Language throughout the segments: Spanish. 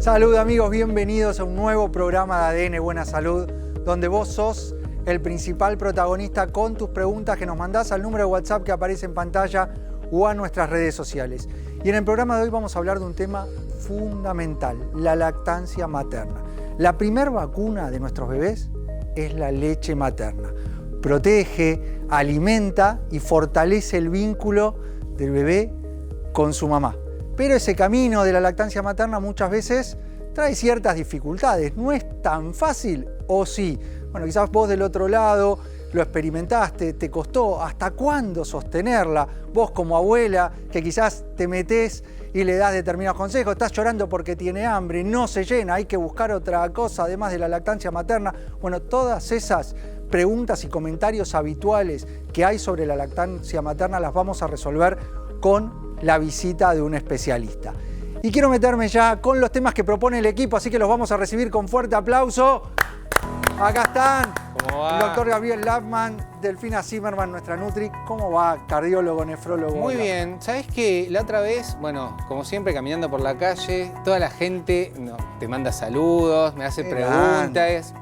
Salud amigos, bienvenidos a un nuevo programa de ADN Buena Salud, donde vos sos el principal protagonista con tus preguntas que nos mandás al número de WhatsApp que aparece en pantalla o a nuestras redes sociales. Y en el programa de hoy vamos a hablar de un tema fundamental, la lactancia materna. La primer vacuna de nuestros bebés es la leche materna. Protege, alimenta y fortalece el vínculo del bebé con su mamá. Pero ese camino de la lactancia materna muchas veces trae ciertas dificultades. ¿No es tan fácil o sí? Bueno, quizás vos del otro lado lo experimentaste, te costó. ¿Hasta cuándo sostenerla? Vos como abuela que quizás te metés y le das determinados consejos, estás llorando porque tiene hambre, no se llena, hay que buscar otra cosa además de la lactancia materna. Bueno, todas esas preguntas y comentarios habituales que hay sobre la lactancia materna las vamos a resolver con la visita de un especialista. Y quiero meterme ya con los temas que propone el equipo, así que los vamos a recibir con fuerte aplauso. Acá están. ¿Cómo va? El doctor Gabriel Lapman, Delfina Zimmerman, nuestra Nutri. ¿Cómo va? Cardiólogo, nefrólogo. Muy bien. ¿Sabés que la otra vez, bueno, como siempre, caminando por la calle, toda la gente te manda saludos, me hace preguntas.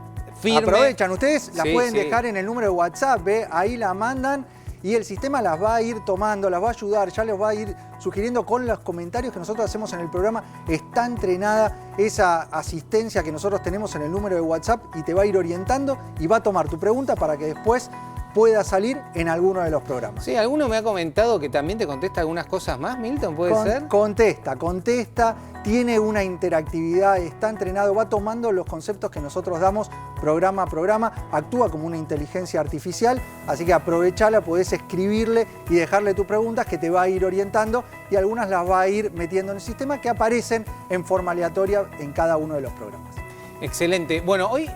Firme. Aprovechan, ustedes la pueden sí. dejar en el número de WhatsApp, ahí la mandan y el sistema las va a ir tomando, las va a ayudar, ya les va a ir sugiriendo con los comentarios que nosotros hacemos en el programa. Está entrenada esa asistencia que nosotros tenemos en el número de WhatsApp y te va a ir orientando y va a tomar tu pregunta para que después pueda salir en alguno de los programas. Sí, alguno me ha comentado que también te contesta algunas cosas más, Milton, ¿puede ser? Contesta, tiene una interactividad, está entrenado, va tomando los conceptos que nosotros damos programa a programa, actúa como una inteligencia artificial, así que aprovechala, podés escribirle y dejarle tus preguntas que te va a ir orientando y algunas las va a ir metiendo en el sistema que aparecen en forma aleatoria en cada uno de los programas. Excelente. Bueno, hoy,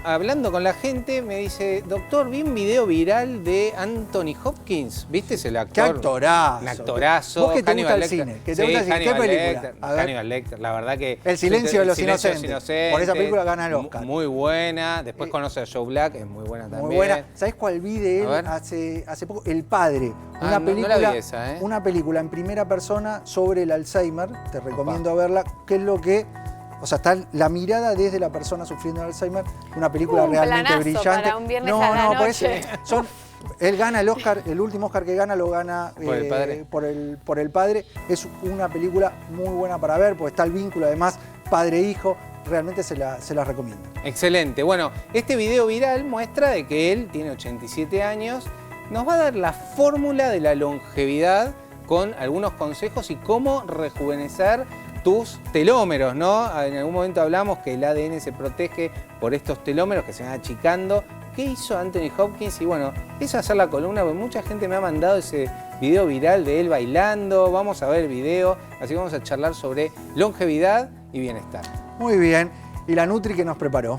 hablando con la gente, me dice, doctor, vi un video viral de Anthony Hopkins. ¿Viste ese actor? ¡Qué actorazo! Un actorazo. ¿Vos que te gusta el Lecter. cine? ¿Que te gusta el cine? ¿Qué película? Hannibal Lecter, la verdad que... El silencio de los inocentes. inocentes. Por esa película gana el Oscar. Muy buena. Después conoce a Joe Black, es muy buena también. Muy buena. ¿Sabés cuál vi de él hace poco? El Padre. Una película, no la vi esa, una película en primera persona sobre el Alzheimer. Te recomiendo verla. ¿Qué es lo que...? O sea, está la mirada desde la persona sufriendo de Alzheimer, una película realmente brillante. Para un viernes a la noche. Él gana el Oscar, el último Oscar que gana lo gana por el padre. Por el padre. Es una película muy buena para ver, porque está el vínculo además padre-hijo. Realmente se la recomiendo. Excelente. Bueno, este video viral muestra de que él tiene 87 años. Nos va a dar la fórmula de la longevidad con algunos consejos y cómo rejuvenecer tus telómeros, ¿no? En algún momento hablamos que el ADN se protege por estos telómeros que se van achicando. ¿Qué hizo Anthony Hopkins? Y bueno, eso hacer la columna, porque mucha gente me ha mandado ese video viral de él bailando. Vamos a ver el video, así que vamos a charlar sobre longevidad y bienestar. Muy bien. ¿Y la Nutri que nos preparó?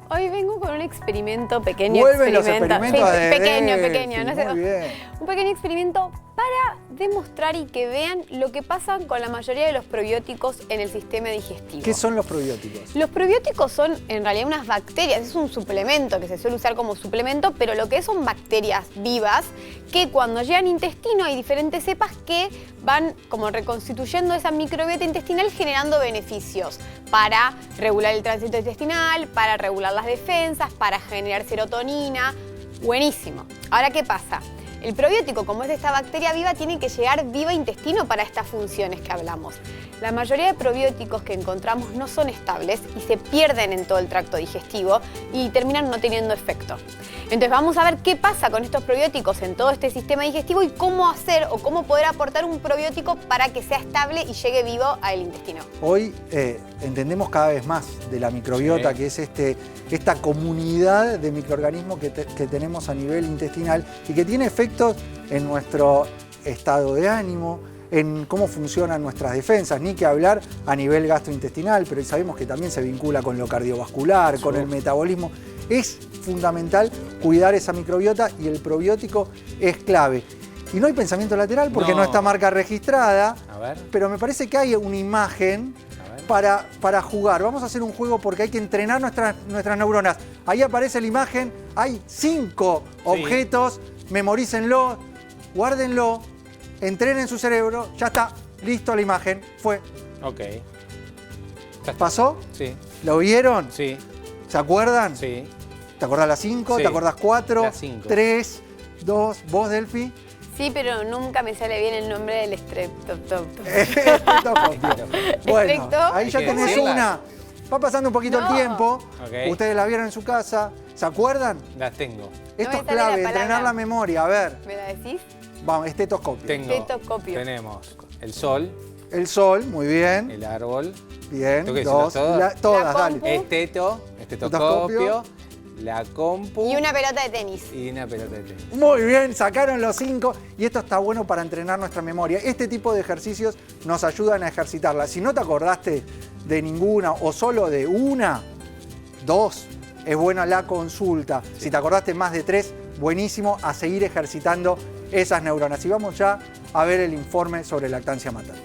Hoy vengo con un experimento, pequeño Vuelven experimento. los experimentos de pequeño. Sí, No sé, muy bien. un pequeño experimento para demostrar y que vean lo que pasa con la mayoría de los probióticos en el sistema digestivo. ¿Qué son los probióticos? Los probióticos son en realidad unas bacterias, es un suplemento que se suele usar como suplemento, pero lo que son bacterias vivas que cuando llegan al intestino hay diferentes cepas que van como reconstituyendo esa microbiota intestinal generando beneficios para regular el tránsito intestinal, para regular las defensas, para generar serotonina. Buenísimo. Ahora, ¿qué pasa? El probiótico, como es esta bacteria viva, tiene que llegar viva a intestino para estas funciones que hablamos. La mayoría de probióticos que encontramos no son estables y se pierden en todo el tracto digestivo y terminan no teniendo efecto. Entonces vamos a ver qué pasa con estos probióticos en todo este sistema digestivo y cómo hacer o cómo poder aportar un probiótico para que sea estable y llegue vivo al intestino. Hoy entendemos cada vez más de la microbiota, que es esta comunidad de microorganismos que tenemos a nivel intestinal y que tiene efectos en nuestro estado de ánimo, en cómo funcionan nuestras defensas, ni que hablar a nivel gastrointestinal, pero sabemos que también se vincula con lo cardiovascular, con el metabolismo. Es fundamental cuidar esa microbiota y el probiótico es clave. Y no hay pensamiento lateral porque no está marca registrada, pero me parece que hay una imagen para jugar. Vamos a hacer un juego porque hay que entrenar nuestras neuronas. Ahí aparece la imagen, hay 5 objetos, memorícenlo, guárdenlo, entrenen su cerebro, ya está, listo la imagen, fue. Ok. ¿Pasó? Sí. ¿Lo vieron? Sí. ¿Se acuerdan? Sí. ¿Te acordás las 5? Sí. ¿Te acordás 4? Las 5. 3, 2. ¿Vos, Delphi? Sí, pero nunca me sale bien el nombre del streptocopio. Estetoscopio. Bueno, Estricto. ahí ya Hay que tenés decirla. una. Va pasando un poquito el No. tiempo. Ok. Ustedes la vieron en su casa. ¿Se acuerdan? Las tengo. Esto me es sale clave, la palabra. entrenar la memoria. A ver, ¿Me la decís? vamos, estetoscopio. Tengo. Estetoscopio. Tenemos el sol, El sol, muy bien. el árbol, Bien, ¿Tengo que dos. decirlas todas? Todas, La dale. compu. estetoscopio, la compu Y una pelota de tenis. y una pelota de tenis. Muy bien, sacaron los 5 y esto está bueno para entrenar nuestra memoria. Este tipo de ejercicios nos ayudan a ejercitarla. Si no te acordaste de ninguna o solo de una, 2, es buena la consulta. Si te acordaste más de 3, buenísimo, a seguir ejercitando esas neuronas. Y vamos ya a ver el informe sobre lactancia materna.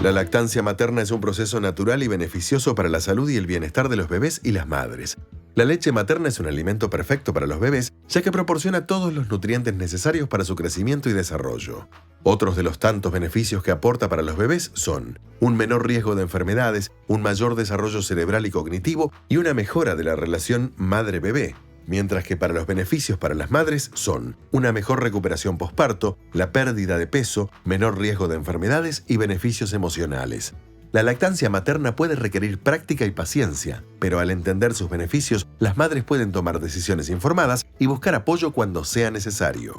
La lactancia materna es un proceso natural y beneficioso para la salud y el bienestar de los bebés y las madres. La leche materna es un alimento perfecto para los bebés, ya que proporciona todos los nutrientes necesarios para su crecimiento y desarrollo. Otros de los tantos beneficios que aporta para los bebés son un menor riesgo de enfermedades, un mayor desarrollo cerebral y cognitivo y una mejora de la relación madre-bebé. Mientras que para los beneficios para las madres son una mejor recuperación posparto, la pérdida de peso, menor riesgo de enfermedades y beneficios emocionales. La lactancia materna puede requerir práctica y paciencia, pero al entender sus beneficios, las madres pueden tomar decisiones informadas y buscar apoyo cuando sea necesario.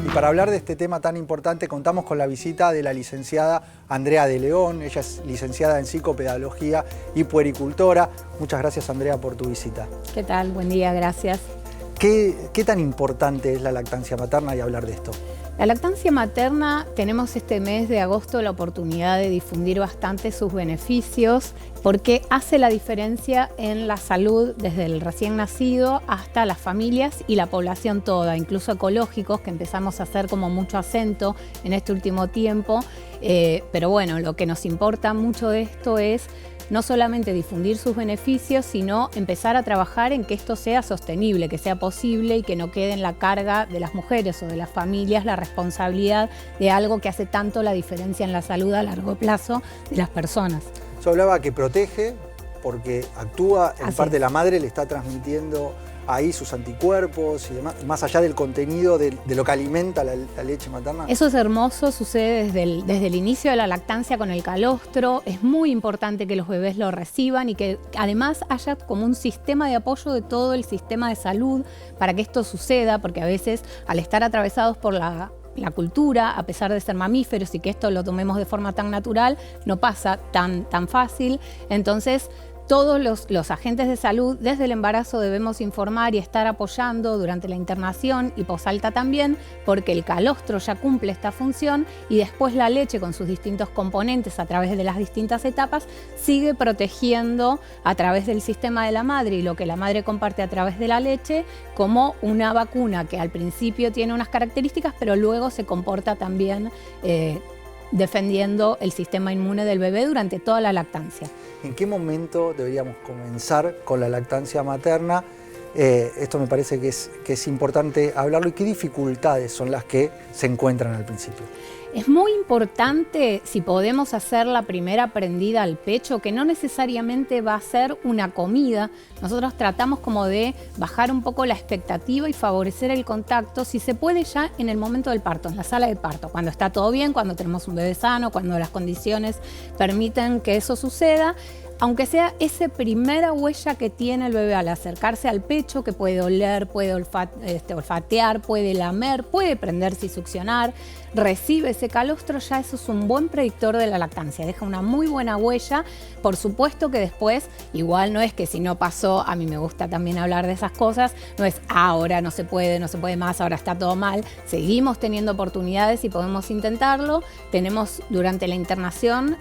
Y para hablar de este tema tan importante, contamos con la visita de la licenciada Andrea de León. Ella es licenciada en psicopedagogía y puericultora. Muchas gracias, Andrea, por tu visita. ¿Qué tal? Buen día, gracias. ¿Qué tan importante es la lactancia materna y hablar de esto? La lactancia materna, tenemos este mes de agosto la oportunidad de difundir bastante sus beneficios porque hace la diferencia en la salud desde el recién nacido hasta las familias y la población toda, incluso ecológicos, que empezamos a hacer como mucho acento en este último tiempo. Pero bueno, lo que nos importa mucho de esto es no solamente difundir sus beneficios, sino empezar a trabajar en que esto sea sostenible, que sea posible y que no quede en la carga de las mujeres o de las familias la responsabilidad de algo que hace tanto la diferencia en la salud a largo plazo de las personas. Yo hablaba que protege porque actúa en Así parte es. la madre, le está transmitiendo ahí sus anticuerpos y demás, más allá del contenido de lo que alimenta la leche materna. Eso es hermoso, sucede desde el inicio de la lactancia con el calostro. Es muy importante que los bebés lo reciban y que además haya como un sistema de apoyo de todo el sistema de salud para que esto suceda, porque a veces al estar atravesados por la cultura, a pesar de ser mamíferos y que esto lo tomemos de forma tan natural, no pasa tan fácil. Entonces, todos los agentes de salud desde el embarazo debemos informar y estar apoyando durante la internación y posalta también, porque el calostro ya cumple esta función y después la leche con sus distintos componentes a través de las distintas etapas sigue protegiendo a través del sistema de la madre y lo que la madre comparte a través de la leche como una vacuna que al principio tiene unas características pero luego se comporta también defendiendo el sistema inmune del bebé durante toda la lactancia. ¿En qué momento deberíamos comenzar con la lactancia materna? Esto me parece que es importante hablarlo. ¿Y qué dificultades son las que se encuentran al principio? Es muy importante si podemos hacer la primera prendida al pecho, que no necesariamente va a ser una comida. Nosotros tratamos como de bajar un poco la expectativa y favorecer el contacto, si se puede ya en el momento del parto, en la sala de parto, cuando está todo bien, cuando tenemos un bebé sano, cuando las condiciones permiten que eso suceda. Aunque sea esa primera huella que tiene el bebé al acercarse al pecho, que puede oler, puede olfatear, puede lamer, puede prenderse y succionar, recibe ese calostro, ya eso es un buen predictor de la lactancia, deja una muy buena huella. Por supuesto que después, igual no es que si no pasó, a mí me gusta también hablar de esas cosas, no es ahora no se puede más, ahora está todo mal, seguimos teniendo oportunidades y podemos intentarlo. Tenemos durante la internación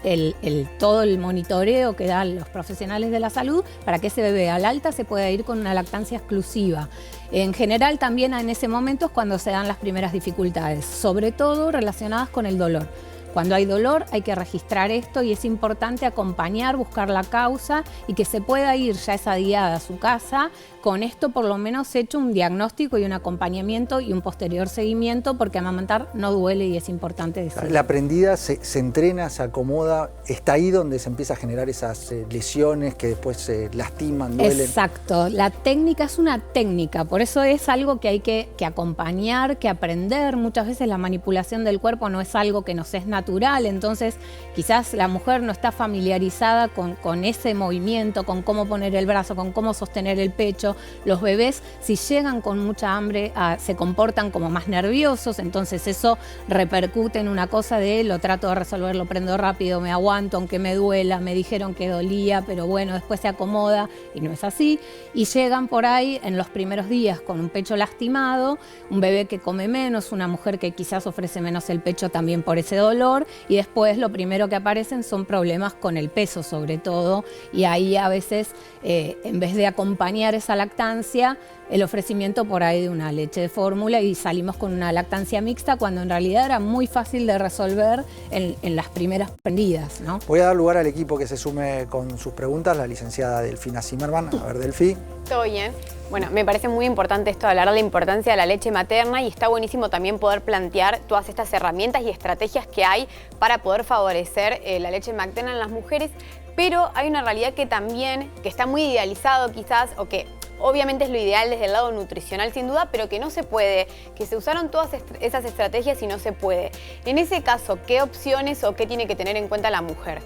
todo el monitoreo que dan los profesionales de la salud para que ese bebé al alta se pueda ir con una lactancia exclusiva. En general también en ese momento es cuando se dan las primeras dificultades, sobre todo relacionadas con el dolor. Cuando hay dolor hay que registrar esto y es importante acompañar, buscar la causa y que se pueda ir ya esa diada a su casa con esto por lo menos hecho un diagnóstico y un acompañamiento y un posterior seguimiento, porque amamantar no duele y es importante decirlo. La prendida se entrena, se acomoda, está ahí donde se empieza a generar esas lesiones que después se lastiman, duelen. Exacto, la técnica es una técnica, por eso es algo que hay que acompañar, que aprender. Muchas veces la manipulación del cuerpo no es algo que nos es natural, entonces quizás la mujer no está familiarizada con ese movimiento, con cómo poner el brazo, con cómo sostener el pecho. Los bebés, si llegan con mucha hambre, se comportan como más nerviosos, entonces eso repercute en una cosa de lo trato de resolver, lo prendo rápido, me aguanto aunque me duela, me dijeron que dolía, pero bueno, después se acomoda y no es así. Y llegan por ahí en los primeros días con un pecho lastimado, un bebé que come menos, una mujer que quizás ofrece menos el pecho también por ese dolor, y después lo primero que aparecen son problemas con el peso sobre todo, y ahí a veces en vez de acompañar esa lactancia, el ofrecimiento por ahí de una leche de fórmula y salimos con una lactancia mixta cuando en realidad era muy fácil de resolver en las primeras prendidas, ¿no? Voy a dar lugar al equipo que se sume con sus preguntas, la licenciada Delfina Zimmerman. A ver, Delfi. Todo bien. Bueno, me parece muy importante esto de hablar de la importancia de la leche materna y está buenísimo también poder plantear todas estas herramientas y estrategias que hay para poder favorecer la leche materna en las mujeres, pero hay una realidad que también, que está muy idealizado quizás, o que obviamente es lo ideal desde el lado nutricional sin duda, pero que no se puede, que se usaron todas esas estrategias y no se puede. En ese caso, ¿qué opciones o qué tiene que tener en cuenta la mujer?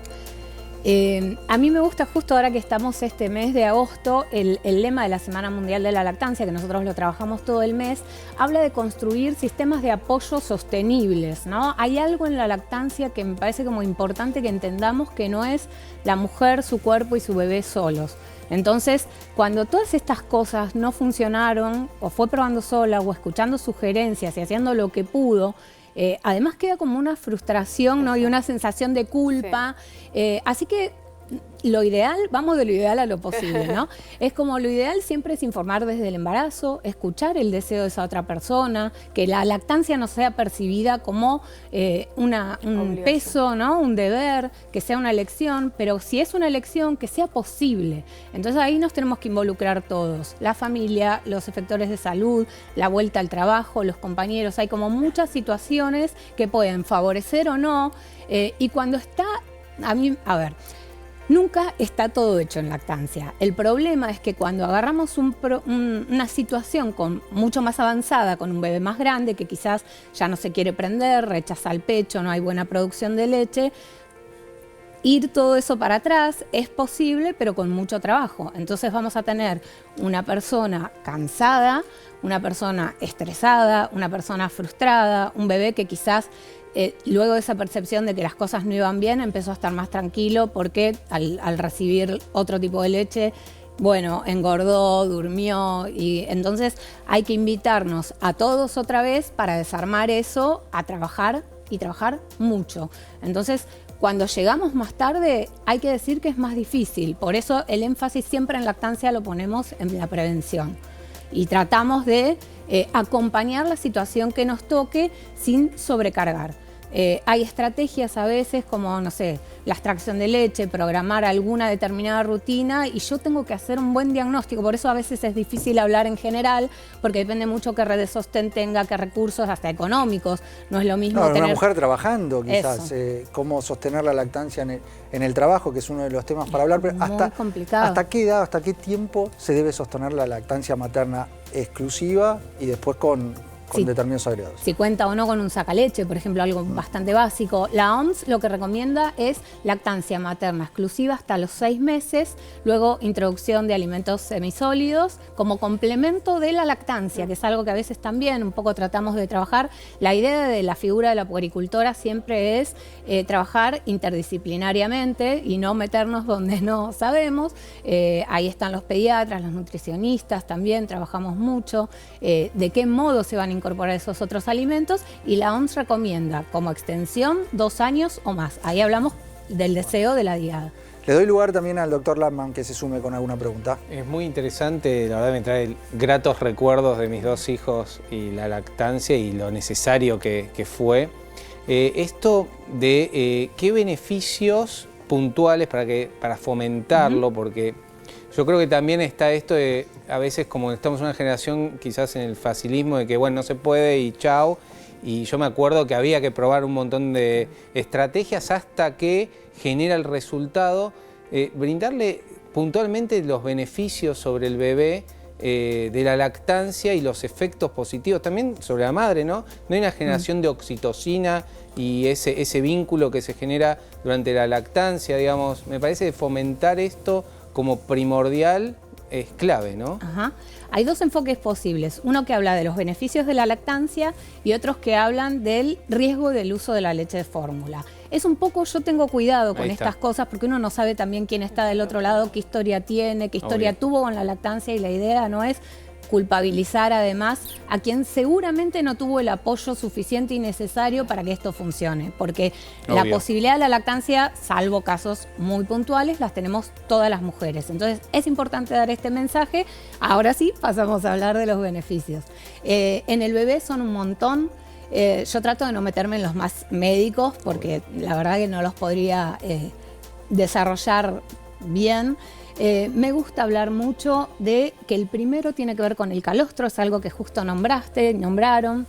A mí me gusta justo ahora que estamos este mes de agosto, el lema de la Semana Mundial de la Lactancia, que nosotros lo trabajamos todo el mes, habla de construir sistemas de apoyo sostenibles, ¿no? Hay algo en la lactancia que me parece como importante que entendamos que no es la mujer, su cuerpo y su bebé solos. Entonces, cuando todas estas cosas no funcionaron, o fue probando sola, o escuchando sugerencias y haciendo lo que pudo, además queda como una frustración, ¿no? Y una sensación de culpa. Sí. Así que lo ideal, vamos de lo ideal a lo posible, ¿no? Es como lo ideal siempre es informar desde el embarazo, escuchar el deseo de esa otra persona, que la lactancia no sea percibida como un peso, ¿no? Un deber, que sea una elección, pero si es una elección, que sea posible. Entonces ahí nos tenemos que involucrar todos, la familia, los efectores de salud, la vuelta al trabajo, los compañeros. Hay como muchas situaciones que pueden favorecer o no, y cuando está, nunca está todo hecho en lactancia. El problema es que cuando agarramos una situación mucho más avanzada, con un bebé más grande que quizás ya no se quiere prender, rechaza el pecho, no hay buena producción de leche, ir todo eso para atrás es posible, pero con mucho trabajo. Entonces vamos a tener una persona cansada, una persona estresada, una persona frustrada, un bebé que quizás luego de esa percepción de que las cosas no iban bien, empezó a estar más tranquilo porque al recibir otro tipo de leche, bueno, engordó, durmió, y entonces hay que invitarnos a todos otra vez para desarmar eso, a trabajar y trabajar mucho. Entonces, cuando llegamos más tarde, hay que decir que es más difícil. Por eso el énfasis siempre en lactancia lo ponemos en la prevención. Y tratamos de acompañar la situación que nos toque sin sobrecargar. Hay estrategias a veces como, no sé, la extracción de leche, programar alguna determinada rutina, y yo tengo que hacer un buen diagnóstico. Por eso a veces es difícil hablar en general, porque depende mucho qué red de sostén tenga, qué recursos, hasta económicos. No es lo mismo tener... Una mujer trabajando quizás, cómo sostener la lactancia en el trabajo, que es uno de los temas para hablar. Pero muy complicado. ¿Hasta qué edad, hasta qué tiempo se debe sostener la lactancia materna exclusiva y después con determinados agregados? Si cuenta o no con un sacaleche, por ejemplo, algo bastante básico. La OMS lo que recomienda es lactancia materna exclusiva hasta los 6 meses, luego introducción de alimentos semisólidos como complemento de la lactancia, que es algo que a veces también un poco tratamos de trabajar. La idea de la figura de la puericultora siempre es trabajar interdisciplinariamente y no meternos donde no sabemos. Ahí están los pediatras, los nutricionistas, también trabajamos mucho. De qué modo se van a incorporar esos otros alimentos, y la OMS recomienda como extensión 2 años o más. Ahí hablamos del deseo de la diada. Le doy lugar también al doctor Lappmann que se sume con alguna pregunta. Es muy interesante, la verdad me trae gratos recuerdos de mis 2 hijos y la lactancia y lo necesario que fue. esto de qué beneficios puntuales para fomentarlo, porque yo creo que también está esto de, a veces como estamos en una generación quizás en el facilismo de que bueno, no se puede y chao, y yo me acuerdo que había que probar un montón de estrategias hasta que genera el resultado, brindarle puntualmente los beneficios sobre el bebé, de la lactancia y los efectos positivos también sobre la madre, ¿no? No hay una generación de oxitocina y ese vínculo que se genera durante la lactancia, digamos. Me parece que fomentar esto como primordial es clave, ¿no? Ajá. Hay dos enfoques posibles. Uno que habla de los beneficios de la lactancia y otros que hablan del riesgo del uso de la leche de fórmula. Es un poco, yo tengo cuidado con estas cosas porque uno no sabe también quién está del otro lado, qué historia tiene, qué historia tuvo con la lactancia, y la idea no es culpabilizar además a quien seguramente no tuvo el apoyo suficiente y necesario para que esto funcione, porque la posibilidad de la lactancia, salvo casos muy puntuales, las tenemos todas las mujeres. Entonces es importante dar este mensaje. Ahora sí, pasamos a hablar de los beneficios. En el bebé son un montón. Yo trato de no meterme en los más médicos porque la verdad que no los podría desarrollar bien. Me gusta hablar mucho de que el primero tiene que ver con el calostro, es algo que justo nombraron,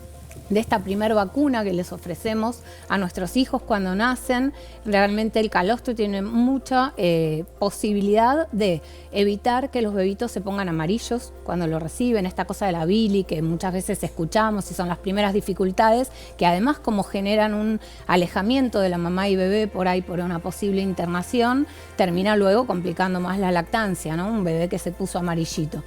de esta primera vacuna que les ofrecemos a nuestros hijos cuando nacen. Realmente el calostro tiene mucha posibilidad de evitar que los bebitos se pongan amarillos cuando lo reciben, esta cosa de la bili que muchas veces escuchamos y son las primeras dificultades, que además como generan un alejamiento de la mamá y bebé por ahí por una posible internación, termina luego complicando más la lactancia, ¿no? Un bebé que se puso amarillito.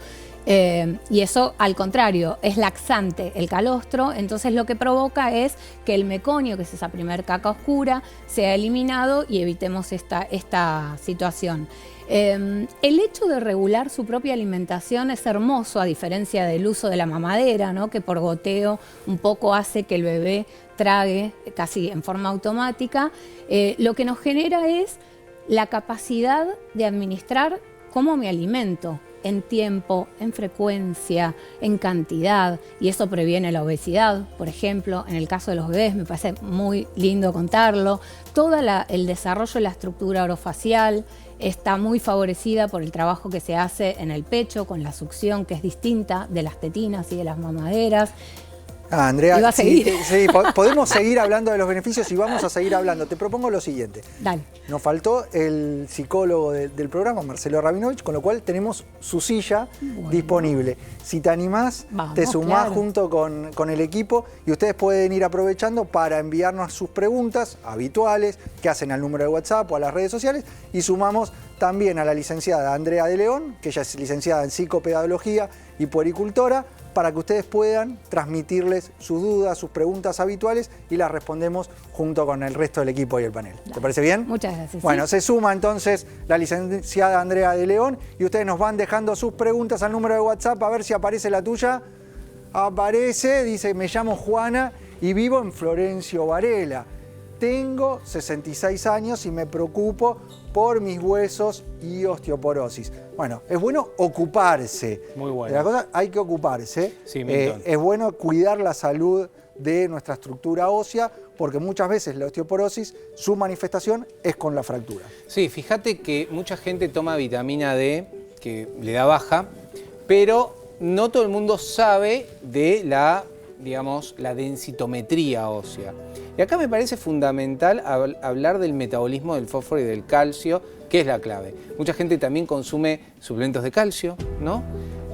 Y eso, al contrario, es laxante el calostro, entonces lo que provoca es que el meconio, que es esa primer caca oscura, sea eliminado y evitemos esta situación. El hecho de regular su propia alimentación es hermoso, a diferencia del uso de la mamadera, ¿no? Que por goteo un poco hace que el bebé trague casi en forma automática. Lo que nos genera es la capacidad de administrar cómo me alimento, en tiempo, en frecuencia, en cantidad, y eso previene la obesidad, por ejemplo. En el caso de los bebés me parece muy lindo contarlo. Todo el desarrollo de la estructura orofacial está muy favorecida por el trabajo que se hace en el pecho con la succión, que es distinta de las tetinas y de las mamaderas. Andrea, sí, podemos seguir hablando de los beneficios y vamos a seguir hablando. Te propongo lo siguiente. Dale. Nos faltó el psicólogo del programa, Marcelo Rabinovich, con lo cual tenemos su silla disponible. Si te animás, te sumás junto con el equipo y ustedes pueden ir aprovechando para enviarnos sus preguntas habituales que hacen al número de WhatsApp o a las redes sociales, y sumamos también a la licenciada Andrea de León, que ella es licenciada en psicopedagogía y puericultora, para que ustedes puedan transmitirles sus dudas, sus preguntas habituales, y las respondemos junto con el resto del equipo y el panel. ¿Te parece bien? Muchas gracias. Bueno, se suma entonces la licenciada Andrea de León y ustedes nos van dejando sus preguntas al número de WhatsApp a ver si aparece la tuya. Aparece, dice: me llamo Juana y vivo en Florencio Varela. Tengo 66 años y me preocupo por mis huesos y osteoporosis. Bueno, es bueno ocuparse. Muy bueno. De la cosa hay que ocuparse. Sí, es bueno cuidar la salud de nuestra estructura ósea, porque muchas veces la osteoporosis, su manifestación es con la fractura. Sí, fíjate que mucha gente toma vitamina D, que le da baja, pero no todo el mundo sabe de la densitometría ósea. Y acá me parece fundamental hablar del metabolismo del fósforo y del calcio, que es la clave. Mucha gente también consume suplementos de calcio, ¿no?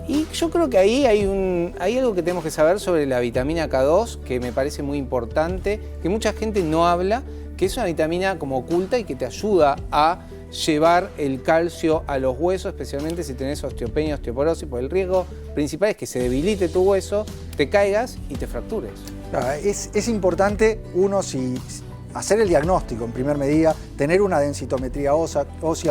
Y yo creo que ahí hay algo que tenemos que saber sobre la vitamina K2, que me parece muy importante, que mucha gente no habla, que es una vitamina como oculta y que te ayuda a llevar el calcio a los huesos, especialmente si tenés osteopenia, osteoporosis, porque el riesgo principal es que se debilite tu hueso, te caigas y te fractures. Es importante hacer el diagnóstico en primer medida, tener una densitometría ósea,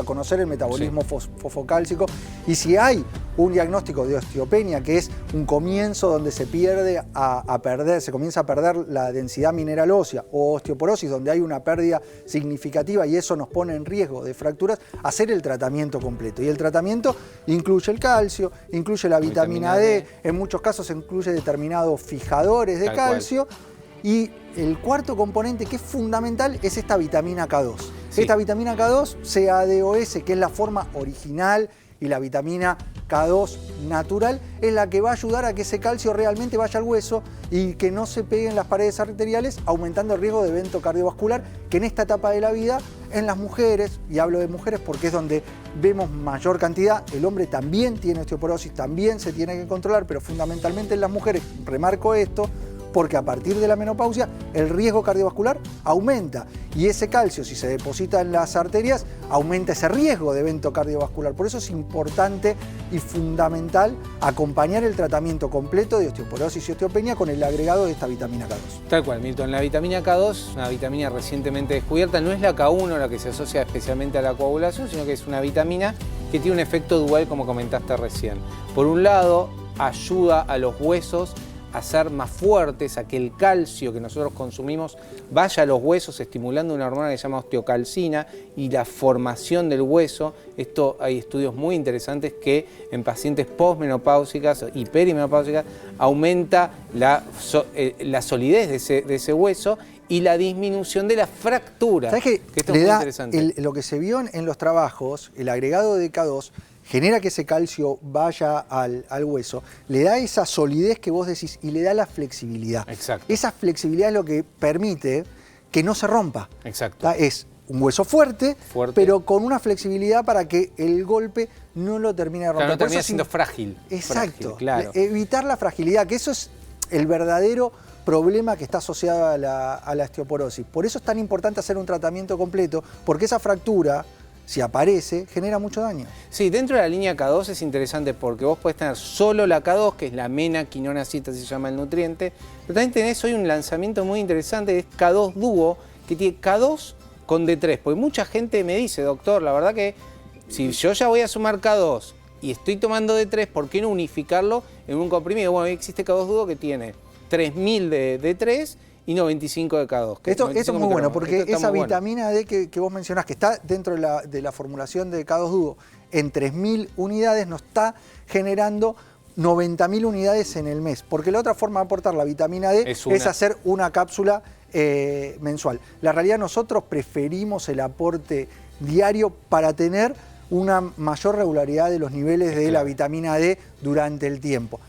conocer el metabolismo fosfocálcico, y si hay un diagnóstico de osteopenia, que es un comienzo donde se comienza a perder la densidad mineral ósea, o osteoporosis, donde hay una pérdida significativa y eso nos pone en riesgo de fracturas, hacer el tratamiento completo. Y el tratamiento incluye el calcio, incluye la vitamina D, en muchos casos incluye determinados fijadores de calcio. Y el cuarto componente que es fundamental es esta vitamina K2. Sí. Esta vitamina K2, CaDOS, que es la forma original, y la vitamina K2 natural, es la que va a ayudar a que ese calcio realmente vaya al hueso y que no se pegue en las paredes arteriales, aumentando el riesgo de evento cardiovascular, que en esta etapa de la vida, en las mujeres, y hablo de mujeres porque es donde vemos mayor cantidad, el hombre también tiene osteoporosis, también se tiene que controlar, pero fundamentalmente en las mujeres, remarco esto, porque a partir de la menopausia el riesgo cardiovascular aumenta y ese calcio, si se deposita en las arterias, aumenta ese riesgo de evento cardiovascular. Por eso es importante y fundamental acompañar el tratamiento completo de osteoporosis y osteopenia con el agregado de esta vitamina K2. Tal cual, Milton. La vitamina K2 es una vitamina recientemente descubierta. No es la K1 la que se asocia especialmente a la coagulación, sino que es una vitamina que tiene un efecto dual, como comentaste recién. Por un lado, ayuda a los huesos a ser más fuertes, a que el calcio que nosotros consumimos vaya a los huesos, estimulando una hormona que se llama osteocalcina y la formación del hueso. Esto hay estudios muy interesantes que en pacientes postmenopáusicas y perimenopáusicas aumenta la solidez de ese hueso y la disminución de la fractura. ¿Sabes qué? Que esto es muy interesante. Lo que se vio en los trabajos, el agregado de K2, genera que ese calcio vaya al hueso, le da esa solidez que vos decís y le da la flexibilidad. Exacto. Esa flexibilidad es lo que permite que no se rompa. Exacto. Es un hueso fuerte, pero con una flexibilidad para que el golpe no lo termine de romper. Claro, no termina siendo frágil. Exacto. Frágil, claro. Evitar la fragilidad, que eso es el verdadero problema que está asociado a la osteoporosis. Por eso es tan importante hacer un tratamiento completo, porque esa fractura, si aparece, genera mucho daño. Sí, dentro de la línea K2 es interesante porque vos podés tener solo la K2, que es la menaquinonacita, así se llama el nutriente, pero también tenés hoy un lanzamiento muy interesante, que es K2 Duo, que tiene K2 con D3, porque mucha gente me dice, doctor, la verdad que si yo ya voy a sumar K2 y estoy tomando D3, ¿por qué no unificarlo en un comprimido? Bueno, existe K2 Duo que tiene 3000 de D3 y 95 de K2. Esto es muy bueno, porque esa vitamina D que vos mencionás, que está dentro de la formulación de K2 Duo, en 3000 unidades nos está generando 90.000 unidades en el mes, porque la otra forma de aportar la vitamina D es hacer una cápsula mensual. La realidad, nosotros preferimos el aporte diario para tener una mayor regularidad de los niveles de la vitamina D durante el tiempo.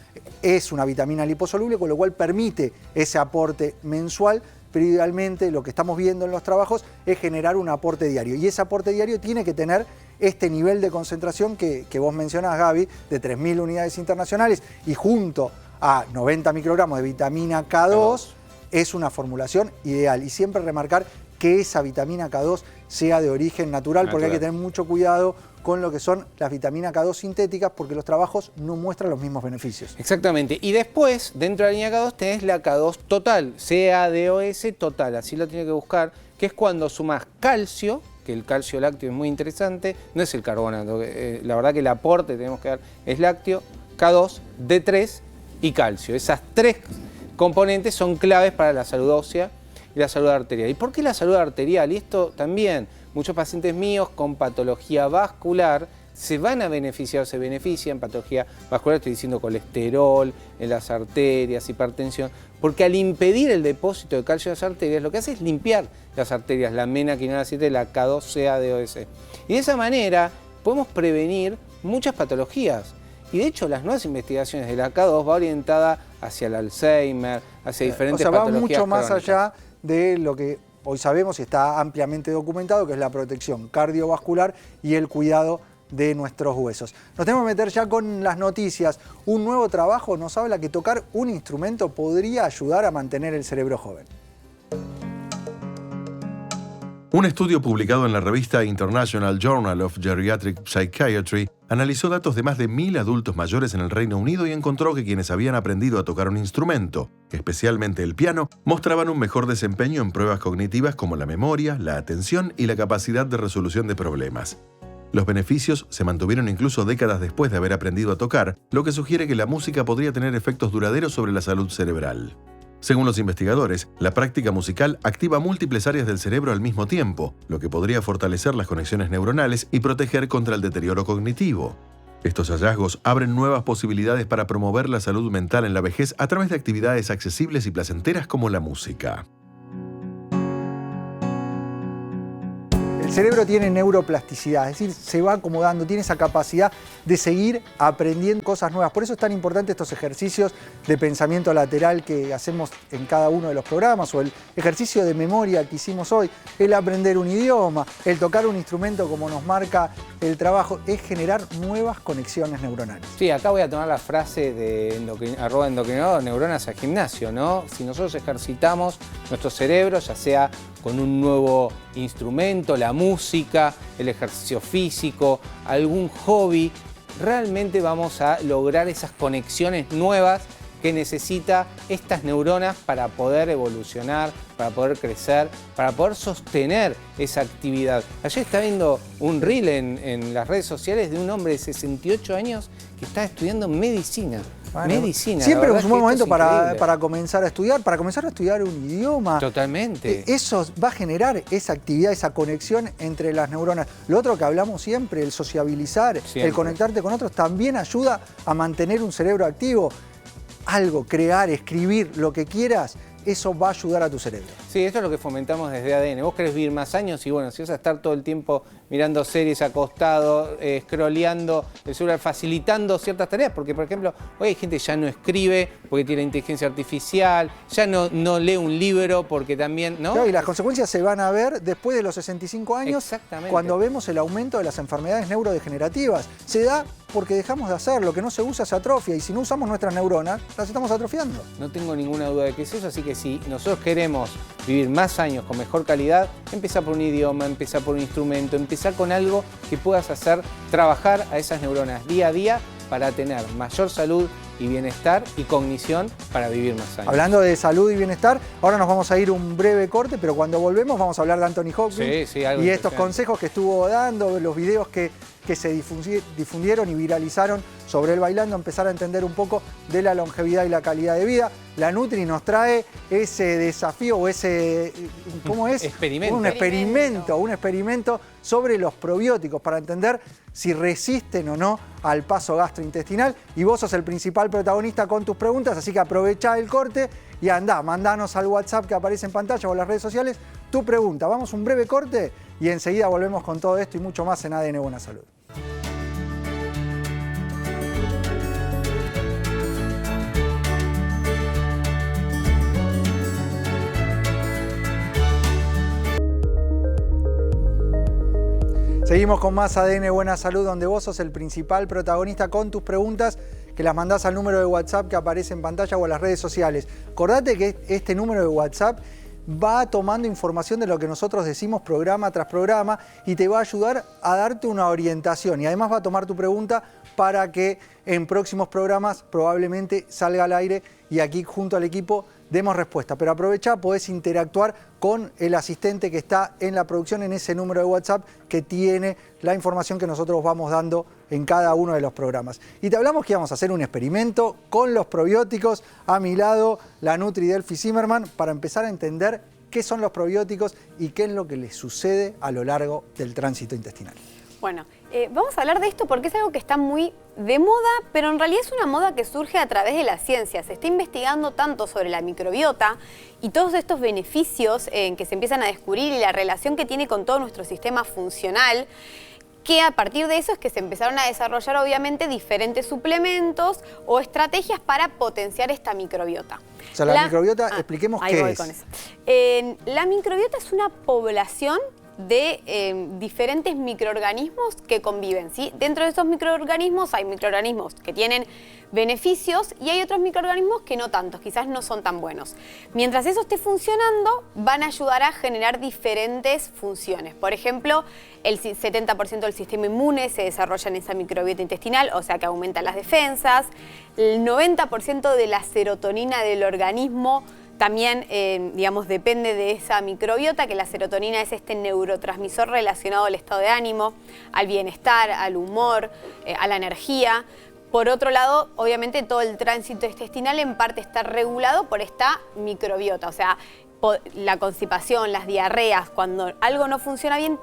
Es una vitamina liposoluble, con lo cual permite ese aporte mensual, pero idealmente lo que estamos viendo en los trabajos es generar un aporte diario. Y ese aporte diario tiene que tener este nivel de concentración que vos mencionás, Gaby, de 3000 unidades internacionales, y junto a 90 microgramos de vitamina K2, es una formulación ideal. Y siempre remarcar que esa vitamina K2 sea de origen natural, porque hay que tener mucho cuidado con lo que son las vitaminas K2 sintéticas, porque los trabajos no muestran los mismos beneficios. Exactamente. Y después, dentro de la línea K2, tenés la K2 total, CaDOS total, así lo tiene que buscar, que es cuando sumás calcio, que el calcio lácteo es muy interesante, no es el carbonato, la verdad que el aporte que tenemos que dar es lácteo, K2, D3 y calcio. Esas tres componentes son claves para la salud ósea y la salud arterial. ¿Y por qué la salud arterial? Y esto también, muchos pacientes míos con patología vascular se van a beneficiar, se benefician, patología vascular, estoy diciendo colesterol en las arterias, hipertensión, porque al impedir el depósito de calcio en las arterias, lo que hace es limpiar las arterias, la menaquinonacita y la K2-CaDOS. Y de esa manera podemos prevenir muchas patologías. Y de hecho, las nuevas investigaciones de la K2 va orientada hacia el Alzheimer, hacia diferentes patologías. Va mucho más allá de lo que hoy sabemos y está ampliamente documentado, que es la protección cardiovascular y el cuidado de nuestros huesos. Nos tenemos que meter ya con las noticias. Un nuevo trabajo nos habla que tocar un instrumento podría ayudar a mantener el cerebro joven. Un estudio publicado en la revista International Journal of Geriatric Psychiatry analizó datos de más de 1000 adultos mayores en el Reino Unido y encontró que quienes habían aprendido a tocar un instrumento, especialmente el piano, mostraban un mejor desempeño en pruebas cognitivas como la memoria, la atención y la capacidad de resolución de problemas. Los beneficios se mantuvieron incluso décadas después de haber aprendido a tocar, lo que sugiere que la música podría tener efectos duraderos sobre la salud cerebral. Según los investigadores, la práctica musical activa múltiples áreas del cerebro al mismo tiempo, lo que podría fortalecer las conexiones neuronales y proteger contra el deterioro cognitivo. Estos hallazgos abren nuevas posibilidades para promover la salud mental en la vejez a través de actividades accesibles y placenteras como la música. El cerebro tiene neuroplasticidad, es decir, se va acomodando, tiene esa capacidad de seguir aprendiendo cosas nuevas. Por eso es tan importante estos ejercicios de pensamiento lateral que hacemos en cada uno de los programas, o el ejercicio de memoria que hicimos hoy, el aprender un idioma, el tocar un instrumento como nos marca el trabajo, es generar nuevas conexiones neuronales. Sí, acá voy a tomar la frase de @endocrinador, neuronas al gimnasio, ¿no? Si nosotros ejercitamos nuestro cerebro, ya sea con un nuevo instrumento, la música, el ejercicio físico, algún hobby, realmente vamos a lograr esas conexiones nuevas que necesita estas neuronas para poder evolucionar, para poder crecer, para poder sostener esa actividad. Ayer estaba viendo un reel en las redes sociales de un hombre de 68 años que está estudiando medicina. Bueno, medicina. Siempre es un buen momento para para comenzar a estudiar un idioma. Totalmente. Eso va a generar esa actividad, esa conexión entre las neuronas. Lo otro que hablamos siempre, el sociabilizar, el conectarte con otros, también ayuda a mantener un cerebro activo. Algo, crear, escribir, lo que quieras, eso va a ayudar a tu cerebro. Sí, esto es lo que fomentamos desde ADN. Vos querés vivir más años y bueno, si vas a estar todo el tiempo mirando series acostado, scrolleando el celular, facilitando ciertas tareas, porque por ejemplo, hoy hay gente que ya no escribe porque tiene inteligencia artificial, ya no lee un libro porque también, ¿no? Claro, y las consecuencias se van a ver después de los 65 años, cuando vemos el aumento de las enfermedades neurodegenerativas. Se da porque dejamos de hacer, lo que no se usa se atrofia, y si no usamos nuestras neuronas, las estamos atrofiando. No tengo ninguna duda de que es eso, así que si nosotros queremos vivir más años con mejor calidad, empieza por un idioma, empieza por un instrumento, empieza con algo que puedas hacer trabajar a esas neuronas día a día para tener mayor salud y bienestar y cognición para vivir más años. Hablando de salud y bienestar, ahora nos vamos a ir un breve corte, pero cuando volvemos vamos a hablar de Anthony Hopkins y estos consejos que estuvo dando, los videos que se difundieron y viralizaron sobre él bailando, empezar a entender un poco de la longevidad y la calidad de vida. La Nutri nos trae ese desafío o ese, ¿cómo es? Experimento. Un experimento sobre los probióticos para entender si resisten o no al paso gastrointestinal. Y vos sos el principal protagonista con tus preguntas, así que aprovechá el corte y andá, mandanos al WhatsApp que aparece en pantalla o en las redes sociales tu pregunta. Vamos a un breve corte y enseguida volvemos con todo esto y mucho más en ADN Buena Salud. Seguimos con más ADN Buena Salud, donde vos sos el principal protagonista con tus preguntas que las mandás al número de WhatsApp que aparece en pantalla o en las redes sociales. Acordate que este número de WhatsApp va tomando información de lo que nosotros decimos programa tras programa y te va a ayudar a darte una orientación. Y además va a tomar tu pregunta para que en próximos programas probablemente salga al aire y aquí junto al equipo demos respuesta. Pero aprovechá, podés interactuar con el asistente que está en la producción en ese número de WhatsApp que tiene la información que nosotros vamos dando en cada uno de los programas. Y te hablamos que íbamos a hacer un experimento con los probióticos. A mi lado, la Nutri Delphi Zimmerman, para empezar a entender qué son los probióticos y qué es lo que les sucede a lo largo del tránsito intestinal. Bueno, vamos a hablar de esto porque es algo que está muy de moda, pero en realidad es una moda que surge a través de la ciencia. Se está investigando tanto sobre la microbiota y todos estos beneficios que se empiezan a descubrir y la relación que tiene con todo nuestro sistema funcional, que a partir de eso es que se empezaron a desarrollar obviamente diferentes suplementos o estrategias para potenciar esta microbiota. O sea, la microbiota, expliquemos qué es. Con eso. La microbiota es una población de diferentes microorganismos que conviven, ¿sí? Dentro de esos microorganismos hay microorganismos que tienen beneficios y hay otros microorganismos que no tantos, quizás no son tan buenos. Mientras eso esté funcionando, van a ayudar a generar diferentes funciones. Por ejemplo, el 70% del sistema inmune se desarrolla en esa microbiota intestinal, o sea que aumenta las defensas. El 90% de la serotonina del organismo también, digamos, depende de esa microbiota, que la serotonina es este neurotransmisor relacionado al estado de ánimo, al bienestar, al humor, a la energía. Por otro lado, obviamente todo el tránsito intestinal en parte está regulado por esta microbiota, o sea, la constipación, las diarreas, cuando algo no funciona bien,